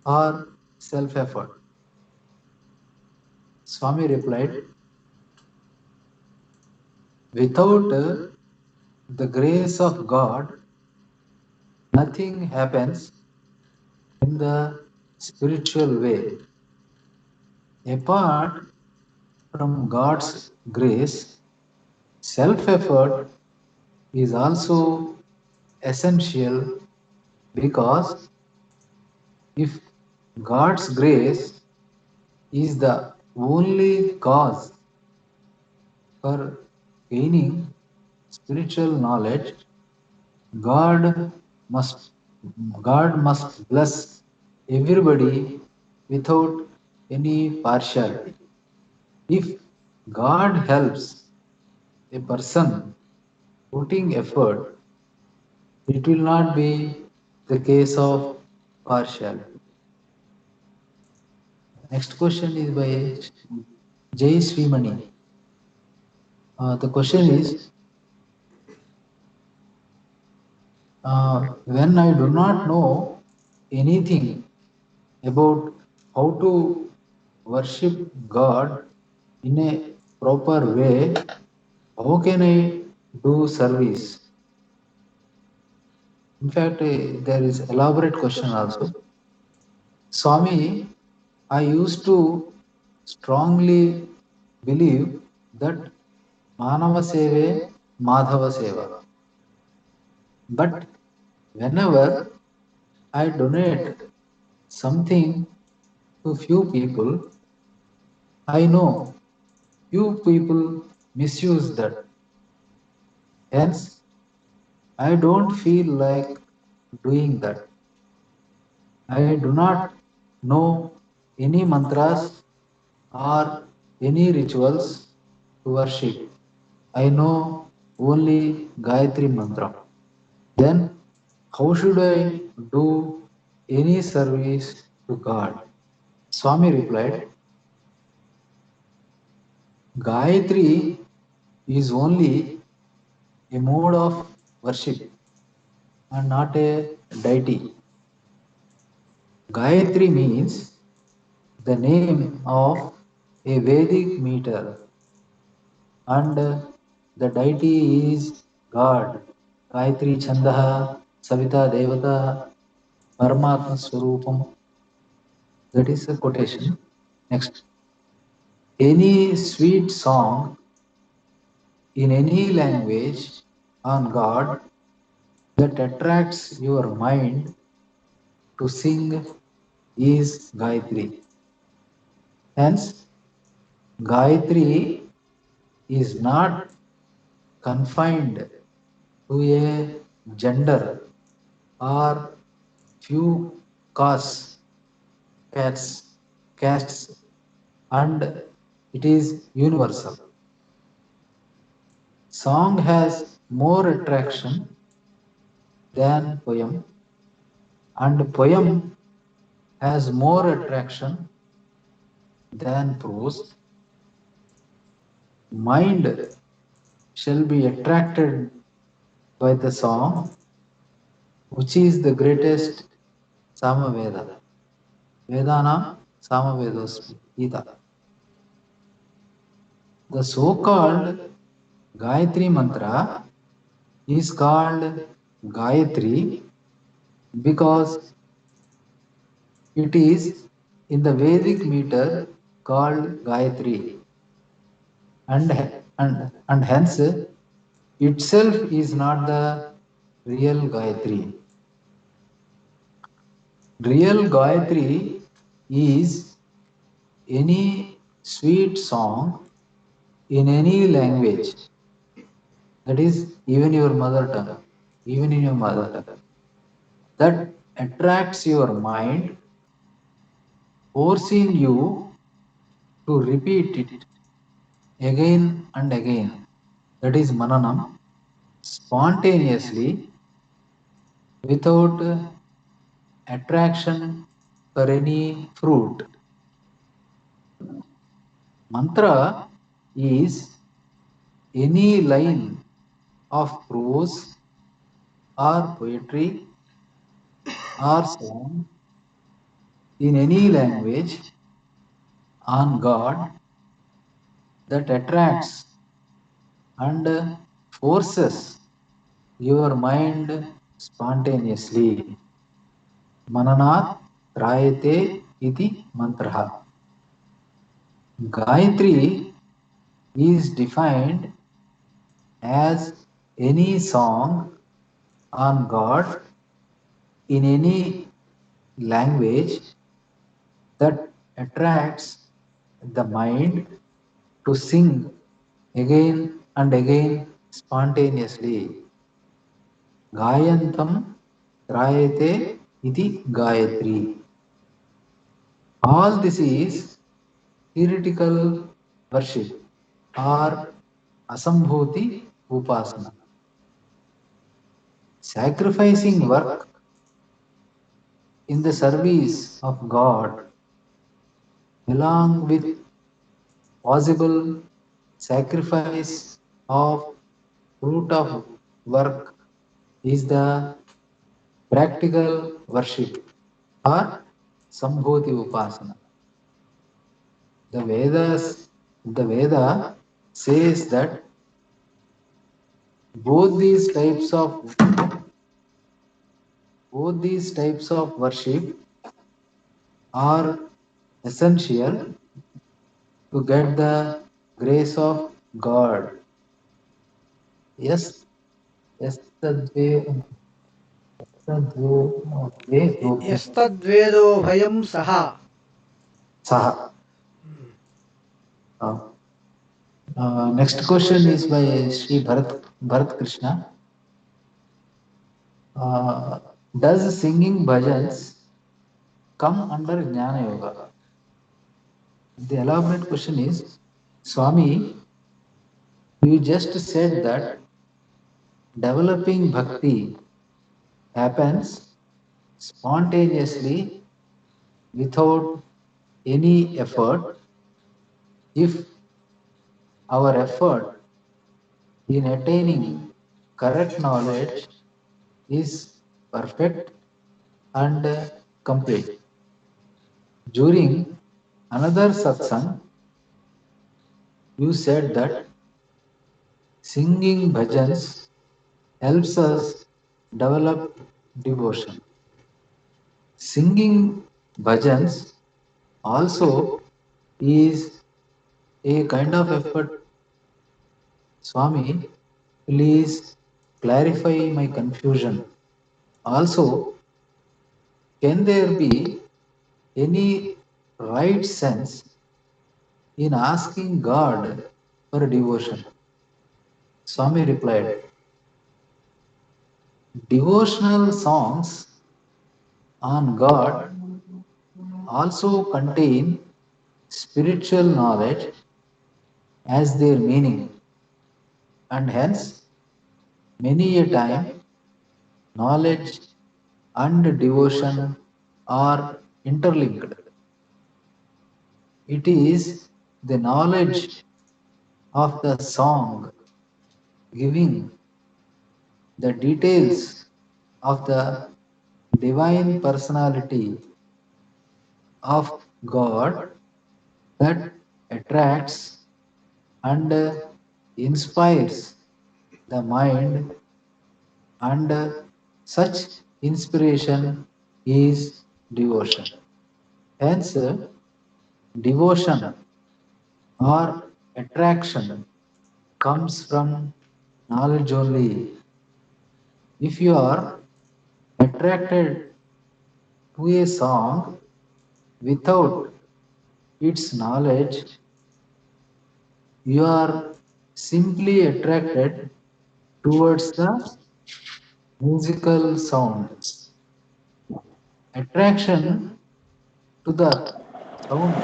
or self effort? Swami replied, without the grace of God, nothing happens in the spiritual way. Apart from God's grace, self effort is also essential, because if God's grace is the only cause For gaining spiritual knowledge, God must God must bless everybody without any partiality. If God helps a person putting effort, it will not be the case of partiality. Next question is by Jay Srimani. The question is, when I do not know anything about how to worship God in a proper way, how can I do service? In fact, there is elaborate question also. Swami, I used to strongly believe that Manava Seve, Madhava Seva. But whenever I donate something to few people, I know few people misuse that. Hence, I don't feel like doing that. I do not know any mantras or any rituals to worship. I know only Gayatri mantra. Then, how should I do any service to God? Swami replied, Gayatri is only a mode of worship and not a deity. Gayatri means the name of a Vedic meter, and the deity is God. Gayatri Chandaha, Savita Devata, Paramatma Swarupam. That is a quotation. Next. Any sweet song in any language on God that attracts your mind to sing is Gayatri. Hence, Gayatri is not confined to a gender or few castes, castes, castes, and it is universal. Song has more attraction than poem, and poem has more attraction than prose. Mind shall be attracted by the song, which is the greatest Samaveda. Vedanam Samavedosmi Gita. The so-called Gayatri mantra is called Gayatri because it is in the Vedic meter called Gayatri, and, and hence itself is not the real Gayatri. Real Gayatri is any sweet song in any language, that is, even your mother tongue, even in your mother tongue, that attracts your mind, forcing you to repeat it again and again. That is Mananam, spontaneously, without attraction for any fruit. Mantra is any line of prose or poetry or song in any language on God that attracts and forces your mind spontaneously. Mananat trayate iti mantraha. Gayatri is defined as any song on God in any language that attracts the mind to sing again and again spontaneously. Gayantam Trayate iti Gayatri. All this is theoretical worship or asambhuti upasana. Sacrificing work in the service of God along with possible sacrifice of fruit of work is the practical worship or sambhuti upasana. The Vedas, the Veda says that both these types of both these types of worship are essential to get the grace of God. Yes, yes, ఎస్తద్వేదో భయం సహా. Saha. Uh, Next question is by Sri Bharat Krishna. Uh, does singing bhajans come under Jnana Yoga? The elaborate question is, Swami, you just said that developing bhakti happens spontaneously without any effort if our effort in attaining correct knowledge is perfect and complete. During another satsang, you said that singing bhajans helps us develop devotion. Singing bhajans also is a kind of effort. Swami, please clarify my confusion. Also, can there be any right sense in asking God for devotion? Swami replied, devotional songs on God also contain spiritual knowledge as their meaning, and hence, many a time, knowledge and devotion are interlinked. It is the knowledge of the song giving the details of the divine personality of God that attracts and inspires the mind, and such inspiration is devotion. Hence, devotion or attraction comes from knowledge only. If you are attracted to a song without its knowledge, you are simply attracted towards the musical sound. Attraction to the sound,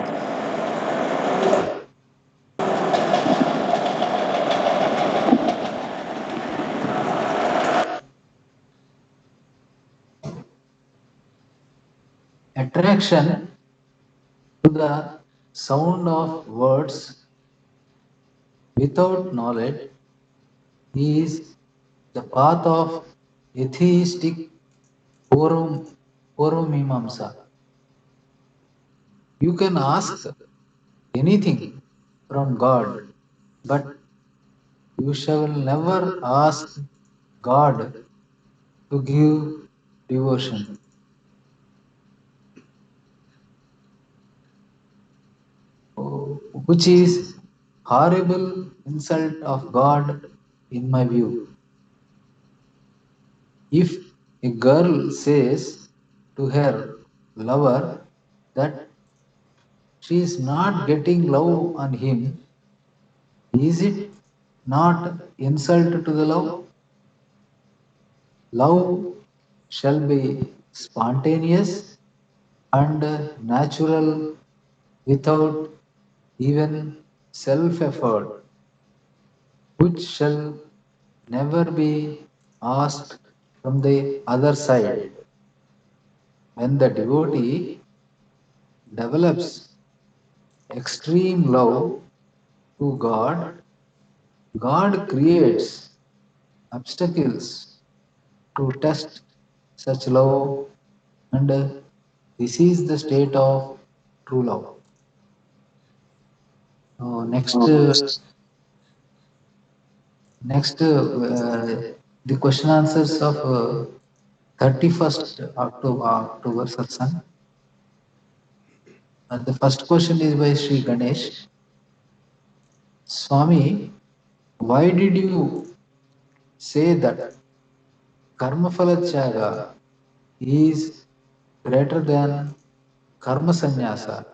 attraction to the sound of words without knowledge is the path of atheistic Purum, Purumimamsa. You can ask anything from God, but you shall never ask God to give devotion, which is horrible insult of God in my view. If a girl says to her lover that she is not getting love on him, is it not insult to the love. Love shall be spontaneous and natural without even self effort, which shall never be asked from the other side. When the devotee develops extreme love to God, God creates obstacles to test such love, and this is the state of true love. Next, the question answers of 31st October satsang. The first question is by Sri Ganesh. Swami, why did you say that karma phala tyaga is greater than karma sannyasa?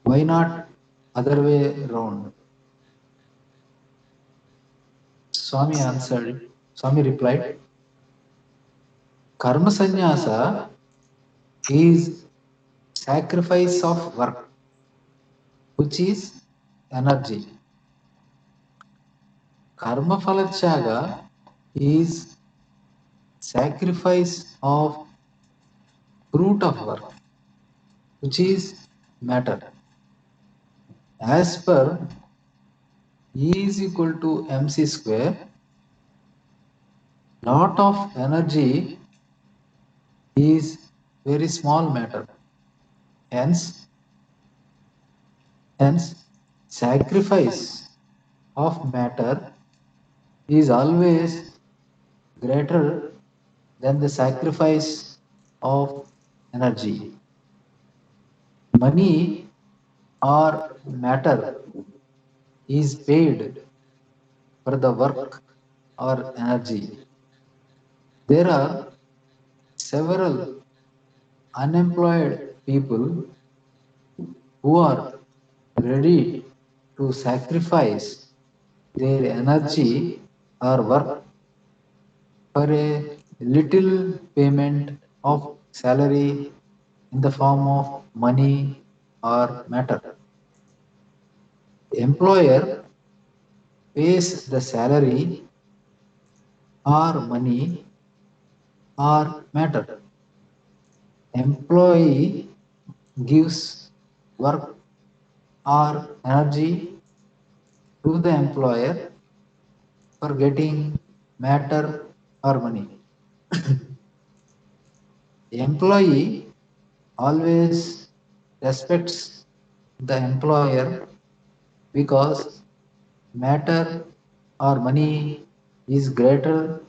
Why not other way round? Swami answered, Swami replied, karma sannyasa is sacrifice of work, which is energy. Karma phala tyaga is sacrifice of fruit of work, which is matter. As per E is equal to mc square, lot of energy is very small matter. Hence, hence sacrifice of matter is always greater than the sacrifice of energy. Money or matter is paid for the work or energy. There are several unemployed people who are ready to sacrifice their energy or work for a little payment of salary in the form of money or matter. Employer pays the salary or money or matter. Employee gives work or energy to the employer for getting matter or money. Employee always respects the employer because matter or money is greater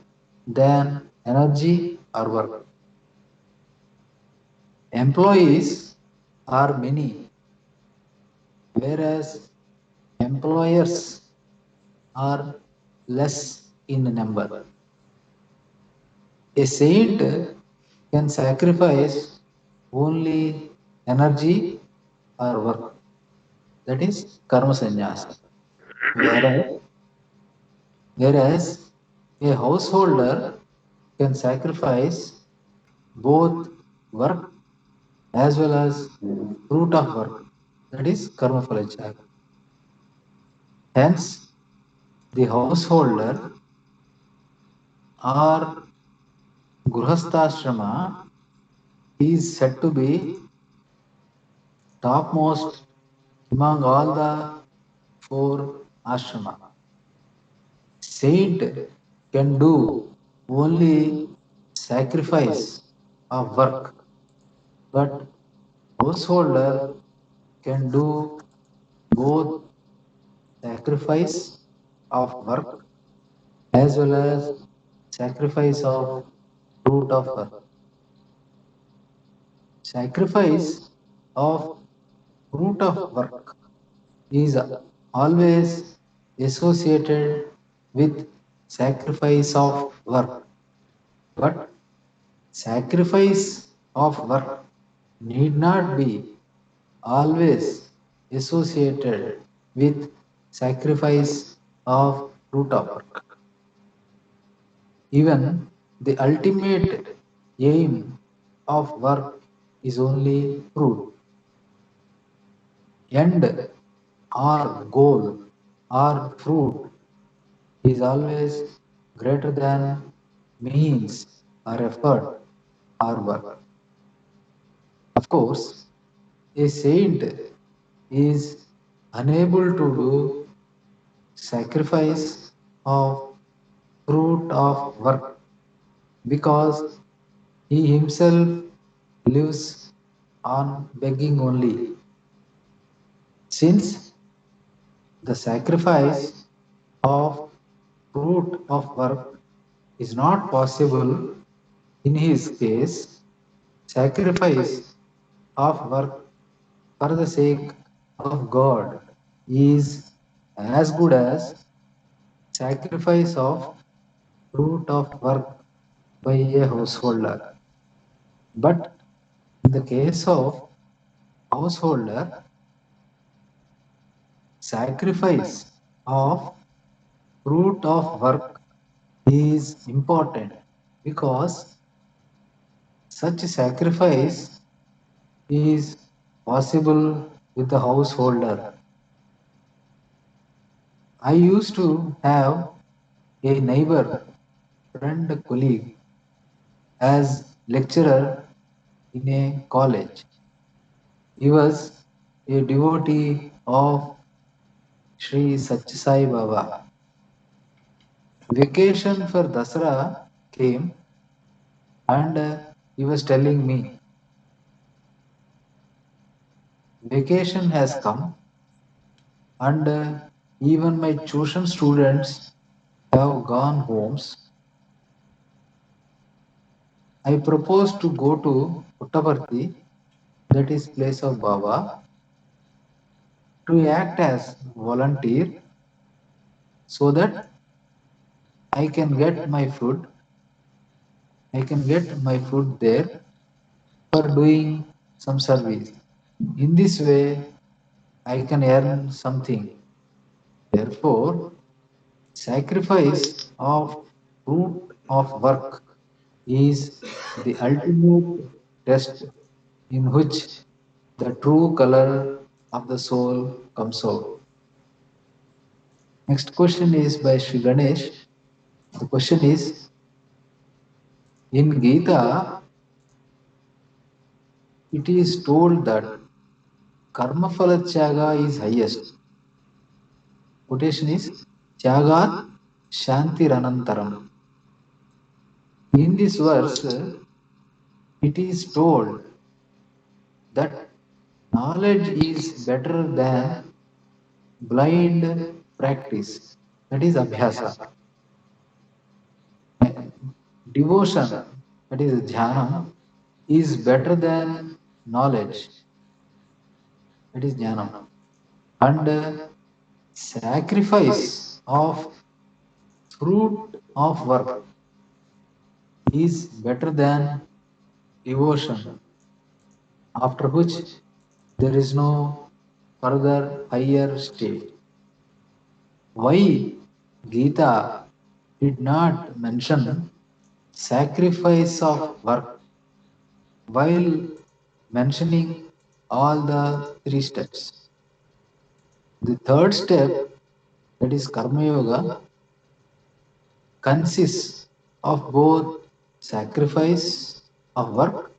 than energy or work. Employees are many, whereas employers are less in number. A saint can sacrifice only energy or work, that is karma sannyasa. Whereas, whereas a householder can sacrifice both work as well as fruit of work, that is karma phala. Hence, the householder or grihasthashrama is said to be topmost among all the four ashrama. Saint can do only sacrifice of work, but householder can do both sacrifice of work as well as sacrifice of fruit of work. Sacrifice of fruit of work is always associated with sacrifice of work, but sacrifice of work need not be always associated with sacrifice of fruit of work. Even the ultimate aim of work is only fruit. End or goal or fruit is always greater than means or effort or work. Of course, a saint is unable to do sacrifice of fruit of work because he himself lives on begging only. Since the sacrifice of fruit of work is not possible in his case, sacrifice of work for the sake of God is as good as sacrifice of fruit of work by a householder. But in the case of householder, sacrifice of fruit of work is important because such sacrifice is possible with the householder. I used to have a neighbor, friend, colleague as lecturer in a college. He was a devotee of Sri Satya Sai Baba. Vacation for Dasara came and he was telling me, vacation has come and even my tuition students have gone homes. I propose to go to Puttaparthi, that is place of Baba, to act as volunteer so that I can get my food. I can get my food there for doing some service. In this way, I can earn something. Therefore, sacrifice of fruit of work is the ultimate test in which the true color of the soul comes out. Next question is by Sri Ganesh. The question is, in Gita, it is told that karma phala tyaga is highest. Quotation is tyagat shanti ranantaram. In this verse, it is told that knowledge is better than blind practice. That is abhyasa. Devotion, that is dhyana, is better than knowledge. That is jnanam. And sacrifice of fruit of work is better than devotion, after which there is no further higher state. Why Gita did not mention sacrifice of work while mentioning all the three steps? The third step, that is Karma Yoga, consists of both sacrifice of work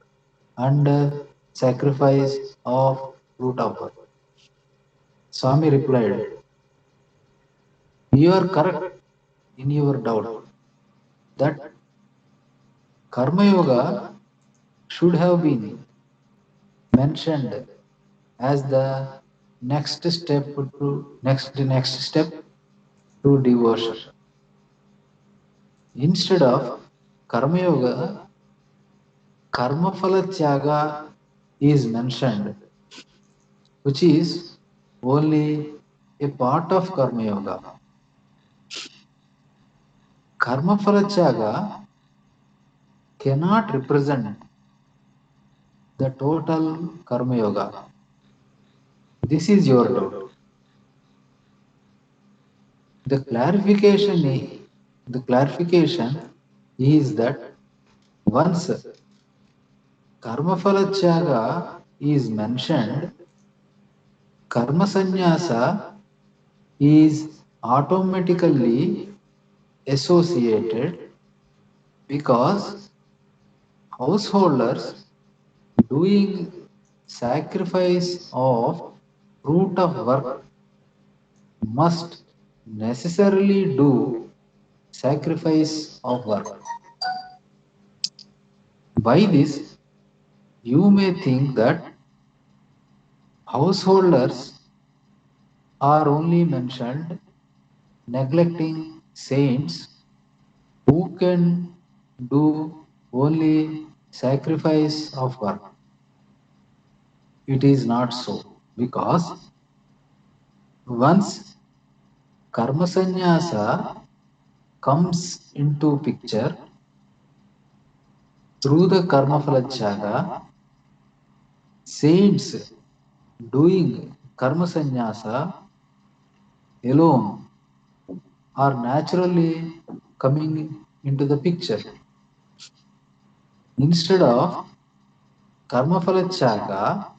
and sacrifice of fruit of work. Swami replied, you are correct in your doubt that Karma Yoga should have been mentioned as the next step to devotion. Instead of Karma Yoga, Karma Phala Tyaga is mentioned, which is only a part of Karma Yoga. Karma Phala Tyaga cannot represent the total Karma Yoga. This is your doubt. The clarification is that once karmaphala tyaga is mentioned, karma sannyasa is automatically associated because householders doing sacrifice of fruit of work must necessarily do sacrifice of work. By this, you may think that householders are only mentioned, neglecting saints who can do only sacrifice of work. It is not so, because once karma sannyasa comes into picture through the karma phalacyaga, saints doing karma sannyasa alone are naturally coming into the picture. Instead of karma phalacyaga,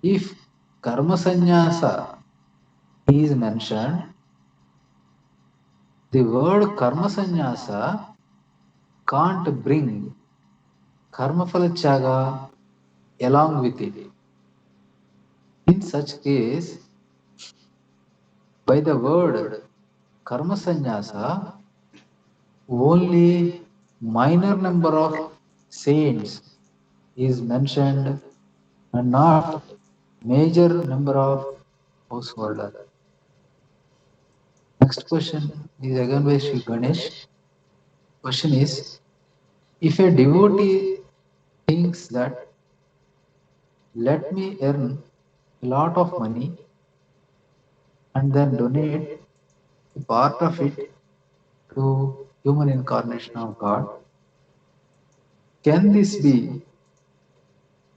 if karma sannyasa is mentioned, the word karma sannyasa can't bring karma phalacyaga along with it. In such case, by the word karma sannyasa, only minor number of saints is mentioned and not major number of householder. Next question is again by Sri Ganesh. Question is, if a devotee thinks that let me earn a lot of money and then donate a part of it to human incarnation of God, can this be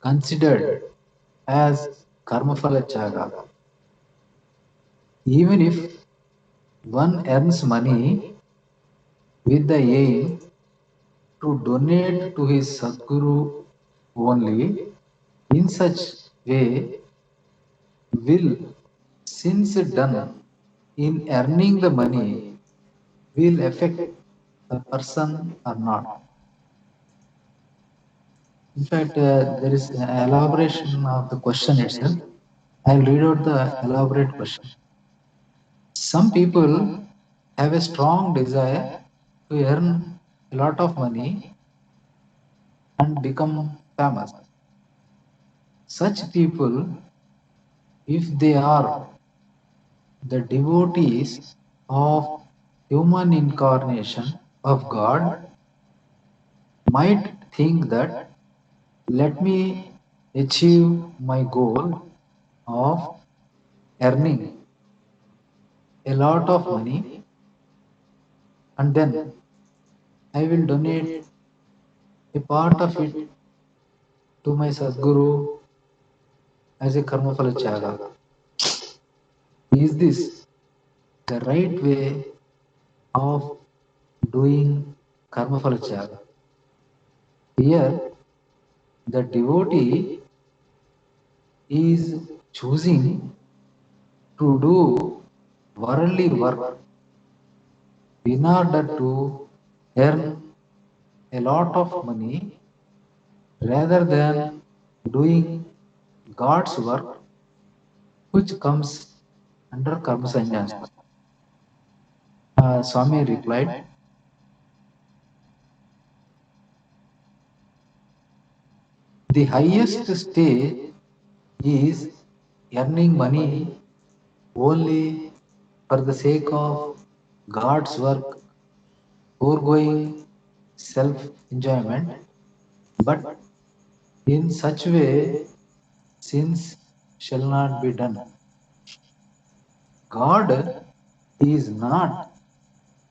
considered as karma phala tyaga? Even if one earns money with the aim to donate to his Sadguru only, in such way will sins done in earning the money will affect the person or not. In fact, there is an elaboration of the question itself. I will read out the elaborate question. Some people have a strong desire to earn a lot of money and become famous. Such people, if they are the devotees of human incarnation of God, might think that let me achieve my goal of earning a lot of money and then I will donate a part of it to my Sadguru as a karma phala tyaga. Is this the right way of doing karma phala tyaga? Here, the devotee is choosing to do worldly work in order to earn a lot of money rather than doing God's work, which comes under karma sannyasa. Swami replied, the highest stage is earning money only for the sake of God's work, foregoing self enjoyment, but in such way sins shall not be done. God is not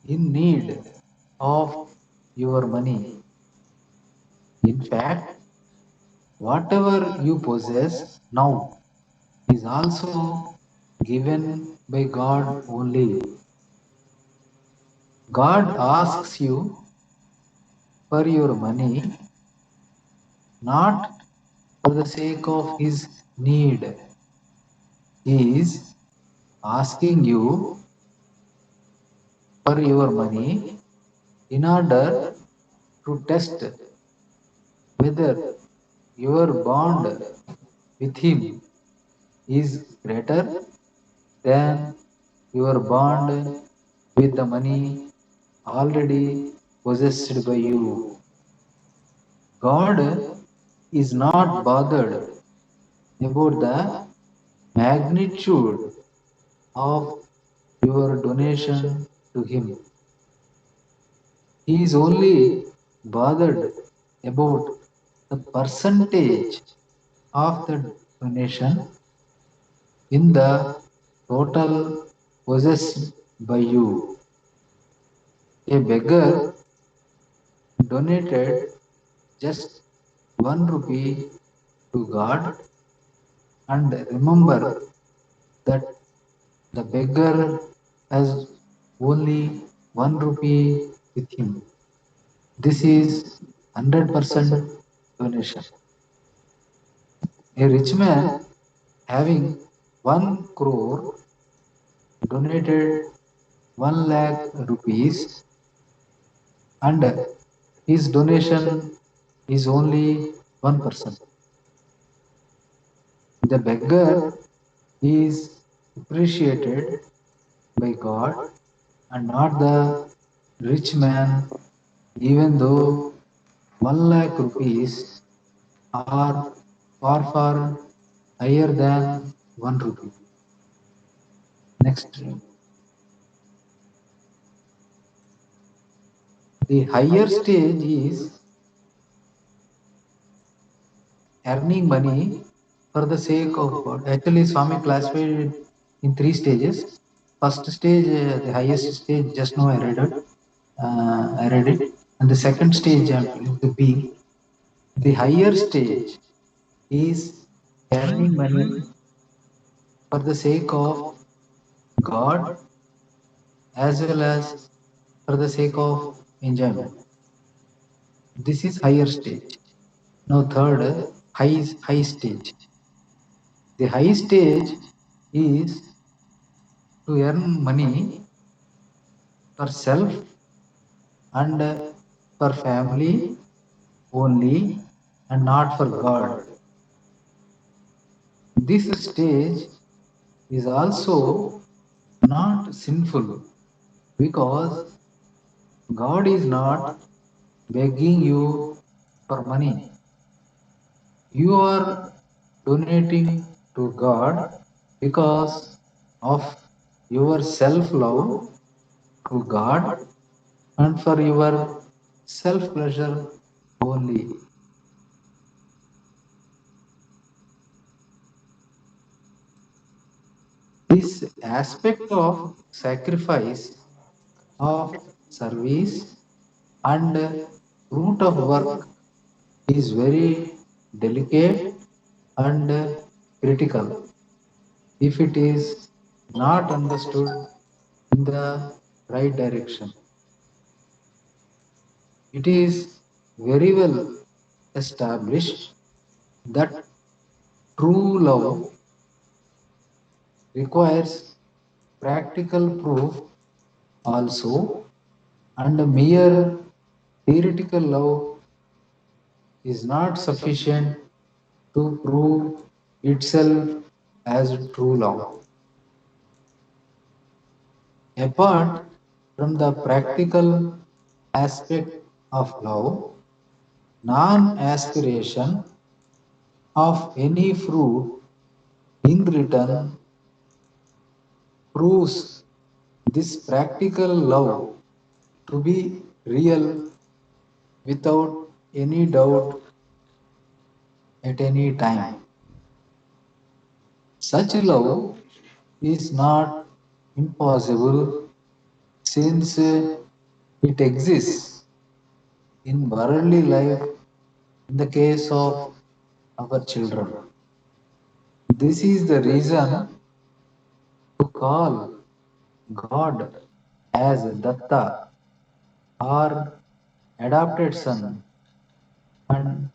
in need of your money. In fact, whatever you possess now is also given by God only. God asks you for your money not for the sake of his need. He is asking you for your money in order to test whether your bond with him is greater than your bond with the money already possessed by you. God is not bothered about the magnitude of your donation to him. He is only bothered about the percentage of the donation in the total possessed by you. A beggar donated just 1 rupee to God, and remember that the beggar has only 1 rupee with him. This is 100% donation. A rich man having 1 crore donated 1 lakh rupees, and his donation is only 1%. The beggar is appreciated by God and not the rich man, even though 1 lakh rupees are far far higher than 1 rupee. Next, the higher stage is earning money for the sake of God. Actually, Swami classified it in 3 stages. First stage, the highest stage, just now I read it. I read it. And the second stage, I'm telling the B. The higher stage is earning money for the sake of God as well as for the sake of enjoyment. This is higher stage. Now third, high stage. The high stage is to earn money for self and for family only and not for God. This stage is also not sinful because God is not begging you for money. You are donating to God because of your self love to God and for your self pleasure only. This aspect of sacrifice, of service, and fruit of work is very delicate and critical if it is not understood in the right direction. It is very well established that true love requires practical proof also, and mere theoretical love is not sufficient to prove itself as true love. Apart from the practical aspect of love, non aspiration of any fruit in return proves this practical love to be real without any doubt at any time. Such love is not impossible since it exists in worldly life in the case of our children. This is the reason to call God as Datta. or adopted son, and,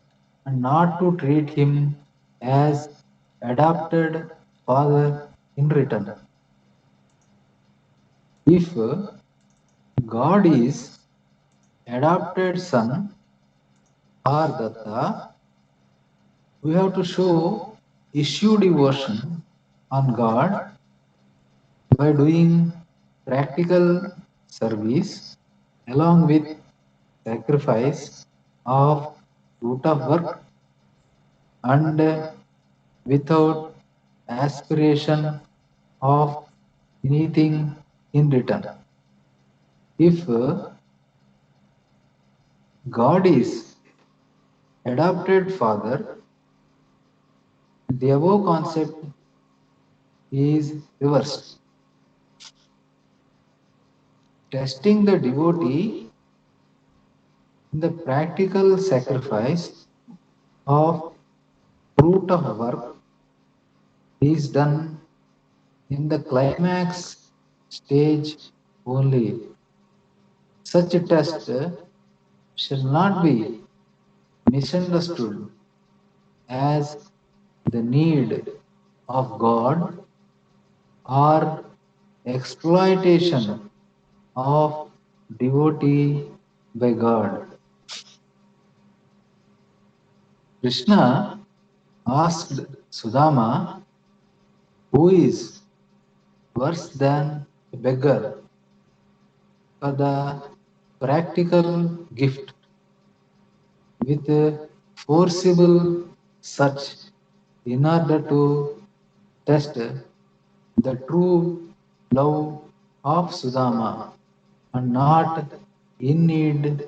and not to treat him as adopted father in return. If God is adopted son or datta, we have to show issue devotion on God by doing practical service along with sacrifice of fruit of work and without aspiration of anything in return. If God is adopted father, the above concept is reversed. Testing the devotee in the practical sacrifice of fruit of work is done in the climax stage only. Such a test shall not be misunderstood as the need of God or exploitation of devotee by God. Krishna asked Sudama, who is worse than a beggar, for the practical gift with a forcible search in order to test the true love of Sudama and not in need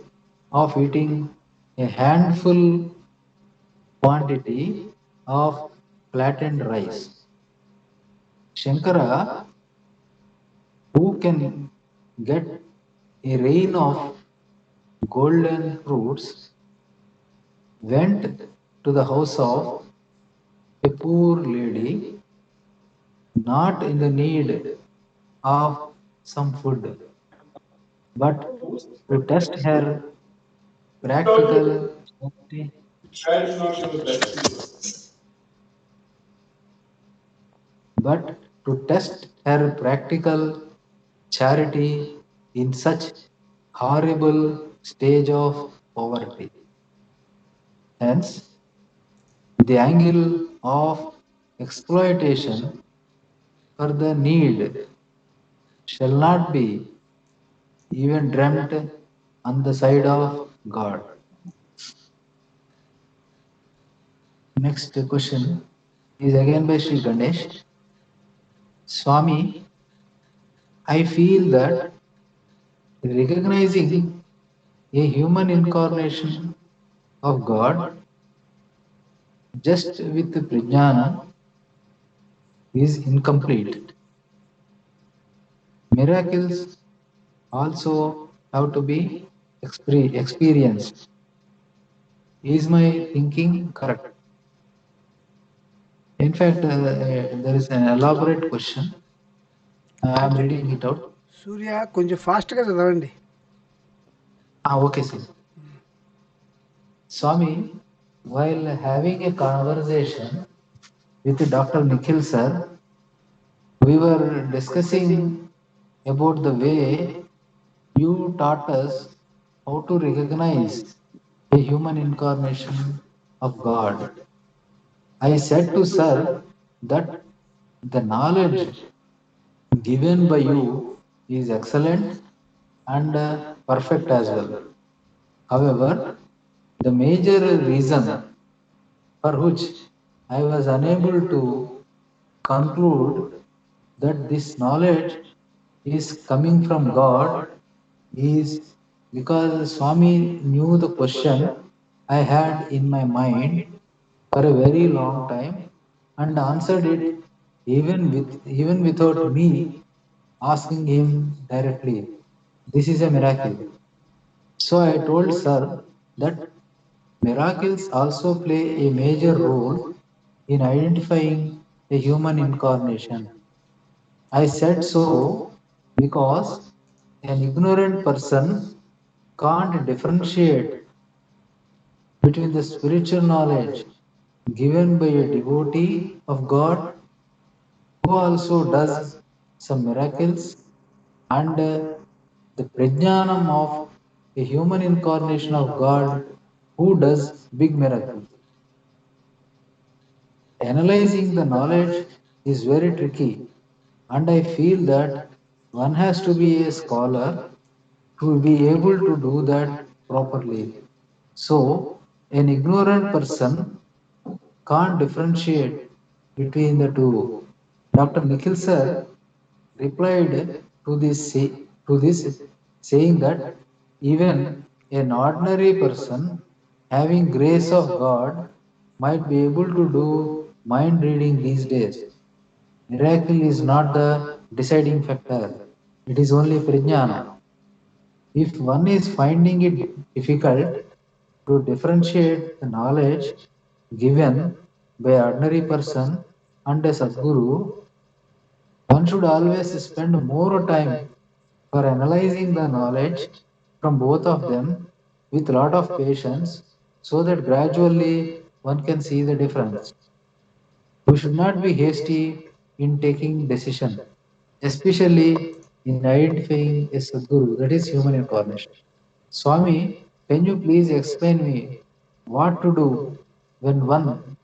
of eating a handful quantity of flattened rice. Shankara, who can get a rain of golden fruits, went to the house of a poor lady not in the need of some food, but to test her practical charity, but to test her practical charity in such horrible stage of poverty. Hence, the angle of exploitation for the need shall not be even dreamt on the side of God. Next question is again by Sri Ganesh. Swami, I feel that recognizing a human incarnation of God just with prajnana is incomplete. Miracles also have to be experienced. Is my thinking correct? In fact, there is an elaborate question. I am reading it out. సూర్య కొంచెం ఫాస్ట్గా చదవండి. Okay, sir. Swami, while having a conversation with Dr. Nikhil sir, we were discussing about the way you taught us how to recognize a human incarnation of God. I said to sir that the knowledge given by you is excellent and perfect as well. However, the major reason for which I was unable to conclude that this knowledge is coming from God is because Swami knew the question I had in my mind for a very long time and answered it even without me asking him directly. This is a miracle. So I told sir that miracles also play a major role in identifying a human incarnation. I said so because an ignorant person can't differentiate between the spiritual knowledge given by a devotee of God who also does some miracles and the prajnanam of a human incarnation of God who does big miracles. Analyzing the knowledge is very tricky, and I feel that one has to be a scholar to be able to do that properly. So, an ignorant person can't differentiate between the two. Dr. Nikhil sir replied to to this saying that even an ordinary person having grace of God might be able to do mind reading these days. Miracle is not the deciding factor. It is only prajnana. If one is finding it difficult to differentiate the knowledge given by ordinary person and a Sadguru, one should always spend more time for analyzing the knowledge from both of them with lot of patience so that gradually one can see the difference. We should not be hasty in taking decision, especially in identifying a Sadguru, that is human incarnation. Swami, can you please explain me what to do when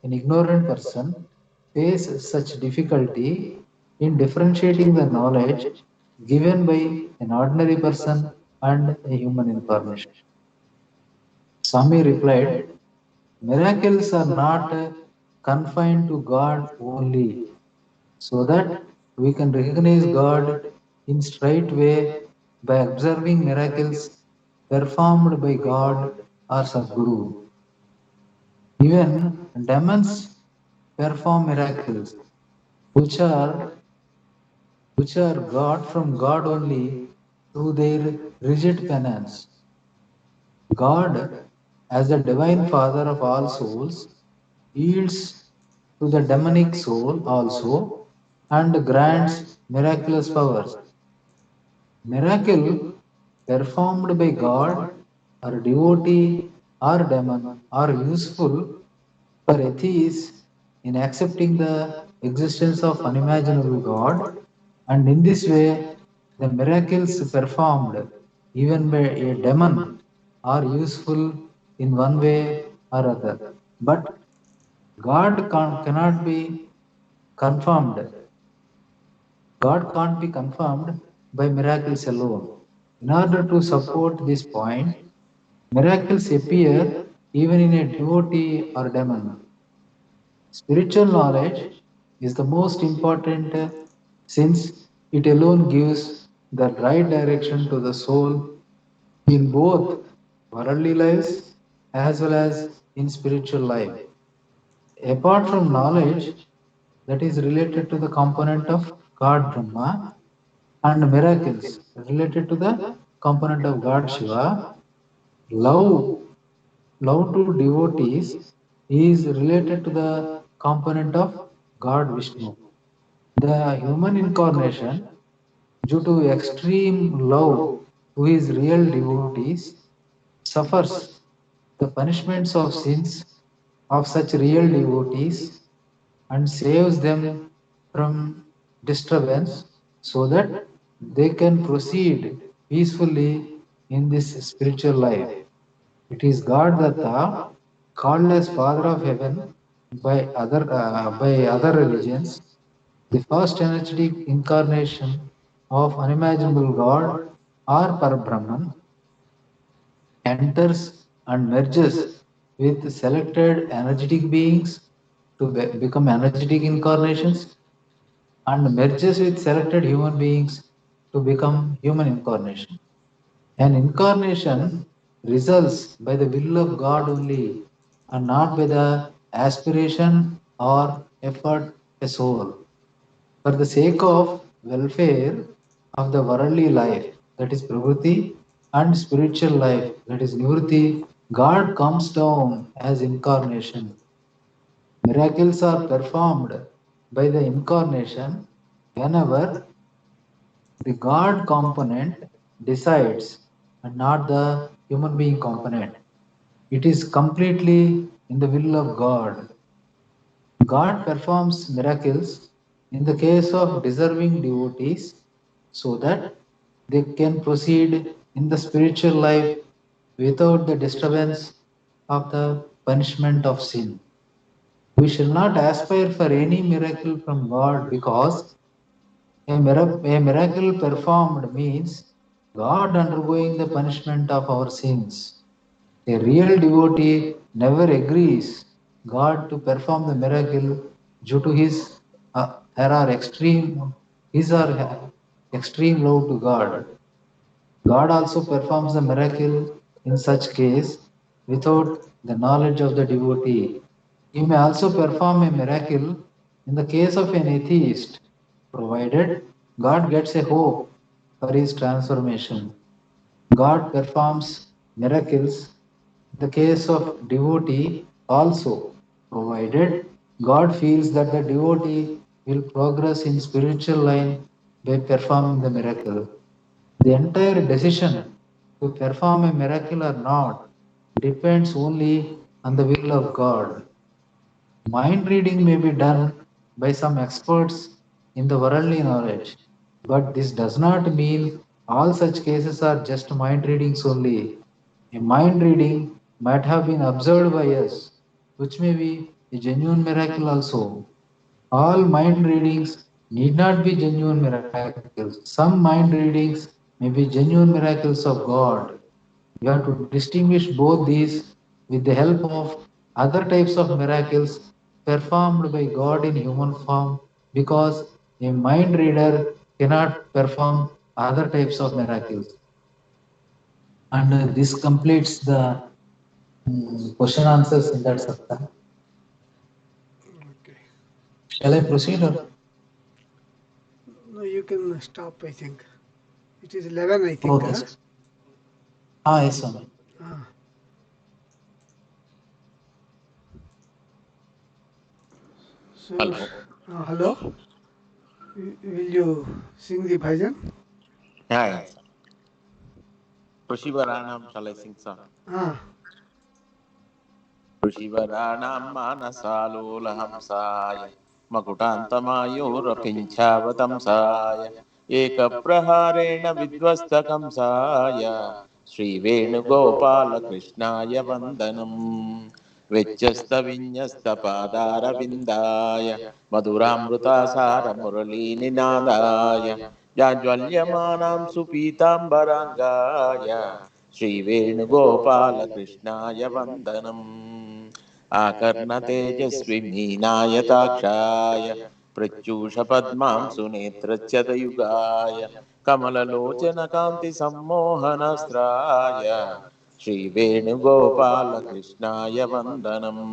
an ignorant person, faces such difficulty in differentiating the knowledge given by an ordinary person and a human incarnation? Swami replied, miracles are not confined to God only, so that we can recognize God in straight way by observing miracles performed by God or Sadguru. Even demons perform miracles which are got from God only through their rigid penance. God, as the divine father of all souls, yields to the demonic soul also and grants miraculous powers. Miracle performed by God or devotee or demon are useful for atheists in accepting the existence of unimaginable God, and in this way, the miracles performed even by a demon are useful in one way or other. But God cannot be confirmed. God can't be confirmed by miracles alone. In order to support this point, miracles appear even in a devotee or demon. Spiritual knowledge is the most important since it alone gives the right direction to the soul in both worldly lives as well as in spiritual life. Apart from knowledge that is related to the component of God Brahma and miracles related to the component of God Shiva, love to devotees is related to the component of God Vishnu. The human incarnation, due to extreme love to his real devotees, suffers the punishments of sins of such real devotees and saves them from disturbance so that they can proceed peacefully in this spiritual life. It is God Datta, called as Father of Heaven by other religions, the first energetic incarnation of unimaginable God or Parabrahman, enters and merges with selected energetic beings to become energetic incarnations and merges with selected human beings to become human incarnation. An incarnation results by the will of God only and not by the aspiration or effort of a soul. For the sake of welfare of the worldly life, that is Pravriti, and spiritual life, that is Nivritti, God comes down as incarnation. Miracles are performed by the incarnation whenever the God component decides and not the human being component. It is completely in the will of God. God performs miracles in the case of deserving devotees so that they can proceed in the spiritual life without the disturbance of the punishment of sin. We shall not aspire for any miracle from God because a miracle performed means God undergoing the punishment of our sins. A real devotee never agrees God to perform the miracle due to her or extreme his or her extreme love to God. God also performs the miracle in such case without the knowledge of the devotee. He may also perform a miracle in the case of an atheist, provided God gets a hope for his transformation. God performs miracles in the case of devotee also, provided God feels that the devotee will progress in spiritual line by performing the miracle. The entire decision to perform a miracle or not depends only on the will of God. Mind reading may be done by some experts in the worldly knowledge, but this does not mean all such cases are just mind readings only. A mind reading might have been observed by us, which may be a genuine miracle also. All mind readings need not be genuine miracles. Some mind readings may be genuine miracles of God. We have to distinguish both these with the help of other types of miracles performed by God in human form because a mind reader cannot perform other types of miracles. And this completes the question answers in that saptah. Okay. Shall I proceed or? No, you can stop, I think. It is 11, I think. Okay, Huh? sir. Ah, yes, Swami. Ah. So, Hello. hello. Will you sing the bhajan? Yeah, yeah. ऋषिवराणां shall I sing song? Ah. ऋषिवराणां मानसालोलहंसाय मकुटान्तमायोरपिञ्छावतंसाय एकप्रहारेण विध्वस्तकंसाय श्रीवेणुगोपालकृष्णाय वन्दनम् व्यत्यस्तविन्यस्तपादारविन्दाय मधुरामृतासारमुरलीनिनादाय जाज्वल्यमानां सुपीताम्बराङ्गाय श्रीवेणुगोपालकृष्णाय वन्दनम् आकर्णतेजस्विनीनायताक्षाय प्रत्यूषपद्मां सुनेत्रच्यतयुगाय कमललोचनकान्तिसम्मोहनस्त्राय श्रीवेणुगोपालकृष्णाय वन्दनम्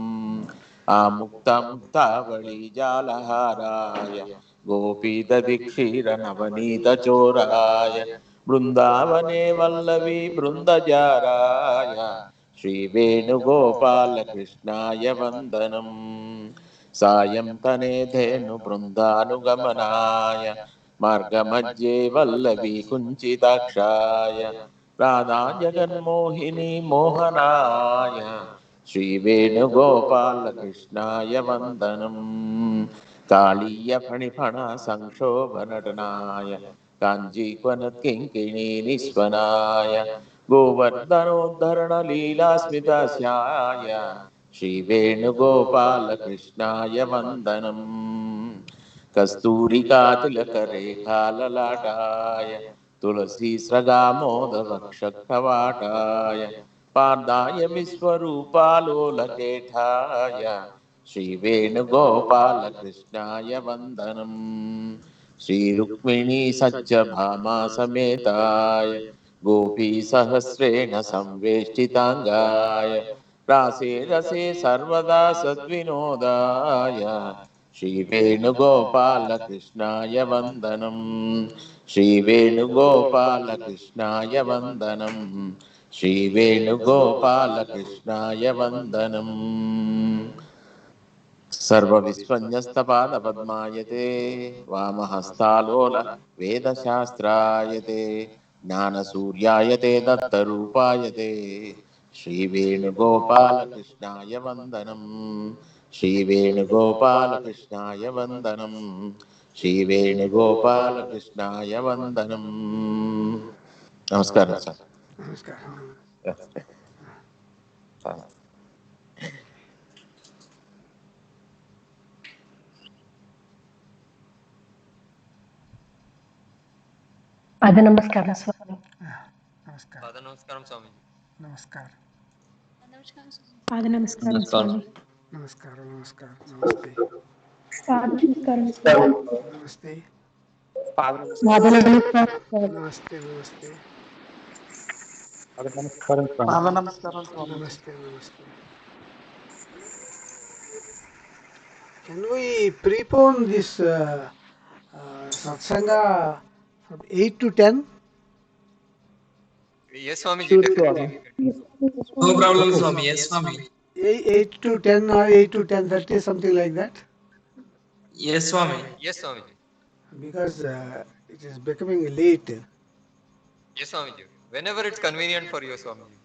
आमुक्तमुक्तावळीजालहाराय गोपीदधिक्षीरनवनीतचोराय बृन्दावने वल्लवी बृन्दजाराय श्रीवेणुगोपालकृष्णाय वन्दनम् सायं तने धेनुबृन्दानुगमनाय मार्गमध्ये वल्लवी कुञ्चिताक्षाय राधा जगन्मोहिनी मोहनाय श्रीवेणुगोपालकृष्णाय वन्दनम् कालीयफणिफणसंक्षोभनटनाय काञ्जीक्वनत्किङ्किणी निस्वनाय गोवर्धनोद्धरणलीलास्मितास्याय श्रीवेणुगोपालकृष्णाय वन्दनम् कस्तूरिकातिलकरेखाललाटाय तुलसीस्रगामोदवक्षकवाटाय पार्दाय विश्वरूपालोलकेठाय श्रीवेणुगोपालकृष्णाय वन्दनम् श्रीरुक्मिणी सत्यभामा समेताय गोपीसहस्रेण संवेष्टिताङ्गाय रासे रसे सर्वदा सद्विनोदाय श्रीवेणुगोपालकृष्णाय वन्दनम् श्रीवेणुगोपालकृष्णाय वन्दनम् श्रीवेणुगोपालकृष्णाय वन्दनम् सर्वविस्मन्यस्तपादपद्मायते वामहस्तालोल वेदशास्त्रायते ज्ञानसूर्याय ते दत्तरूपाय ते श्रीवेणुगोपालकृष्णाय वन्दनं श्रीवेणुगोपालकृष्णाय वन्दनं श्रीवेणुगोपालकृष्णाय वन्दनं नमस्कारं sir Namaskar. Pada namaskara Swami. Namaskar. Namaskaram Swamiji. Namaskar. Pada namaskara Swami. Namaskar. Namaskar. Namaste. Pada namaskara Swami. Namaste. Pada namaskara Swami. Namaste. Namaste. Namaste. Namaste. Can we prepone this satsanga from 8 to 10? Yes, Swamiji, definitely. No problem, Okay. Swami. Yes, Swami. 8 to 10 or 8 to 10:30, something like that? Yes, Swami. Yes, Swamiji. Because it is becoming late. Yes, Swamiji. Whenever it's convenient for you, Swamiji.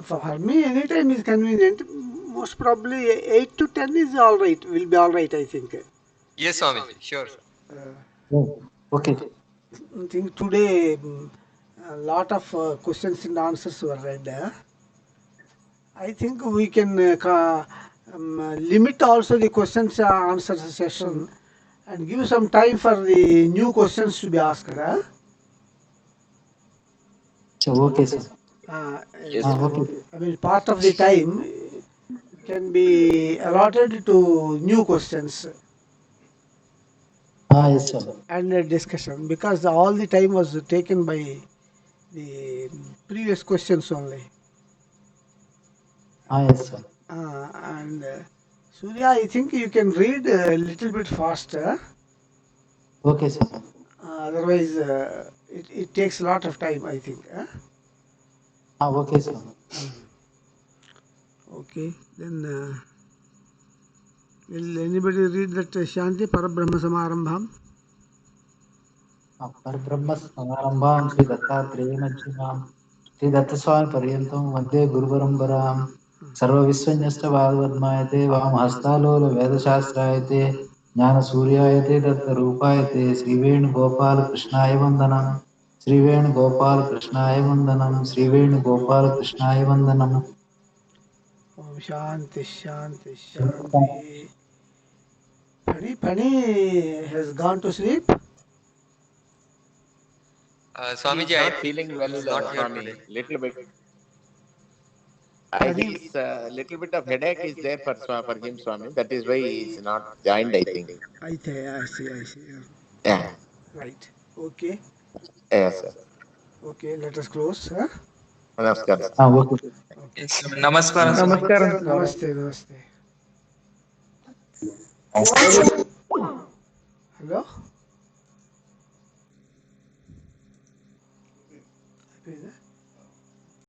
For me, anytime is convenient. Most probably 8 to 10 is all right. Will be all right, I think. Yes, Swamiji. Sure, sir. Oh, okay. I think today a lot of questions and answers were read. I think we can limit also the questions answers session and give some time for the new questions to be asked. So, okay, sir. Yes, Okay. I mean, part of the time can be allotted to new questions Yes, sir. and discussion because all the time was taken by the previous questions only. Yes, sir. And Surya, I think you can read a little bit faster. Okay, sir. Otherwise, it takes a lot of time, I think. Okay, sir. Okay, then will anybody read that Shanti Parabrahma Samarambham? परब्रह्म समारंभां श्री दत्तात्रेय मध्यमां श्री दत्तस्वामी पर्यन्तं वन्दे गुरुपरम्परां सर्वविश्वज्ञश्च भागवन्मायते वामहस्तालोल वेदशास्त्रायते ज्ञानसूर्यायते दत्तरूपायते श्रीवेणुगोपालकृष्णाय वन्दनं श्रीवेणुगोपालकृष्णाय वन्दनं श्रीवेणुगोपालकृष्णाय वन्दनम् Om Shanti Shanti Shanti. Pani has gone to sleep. Swamiji, not I think feeling so. well, He's not here Swami. today. Little bit. Pani, He's little bit of headache is there for him, Swami. That is why he is not joined, I think. I see. Yeah. Right. Okay. Yes, sir. Okay, let us close. Huh? Namaskar. Okay. Yes, Swami. Namaskaram, Swami. Namaste. Hello? Happy, huh?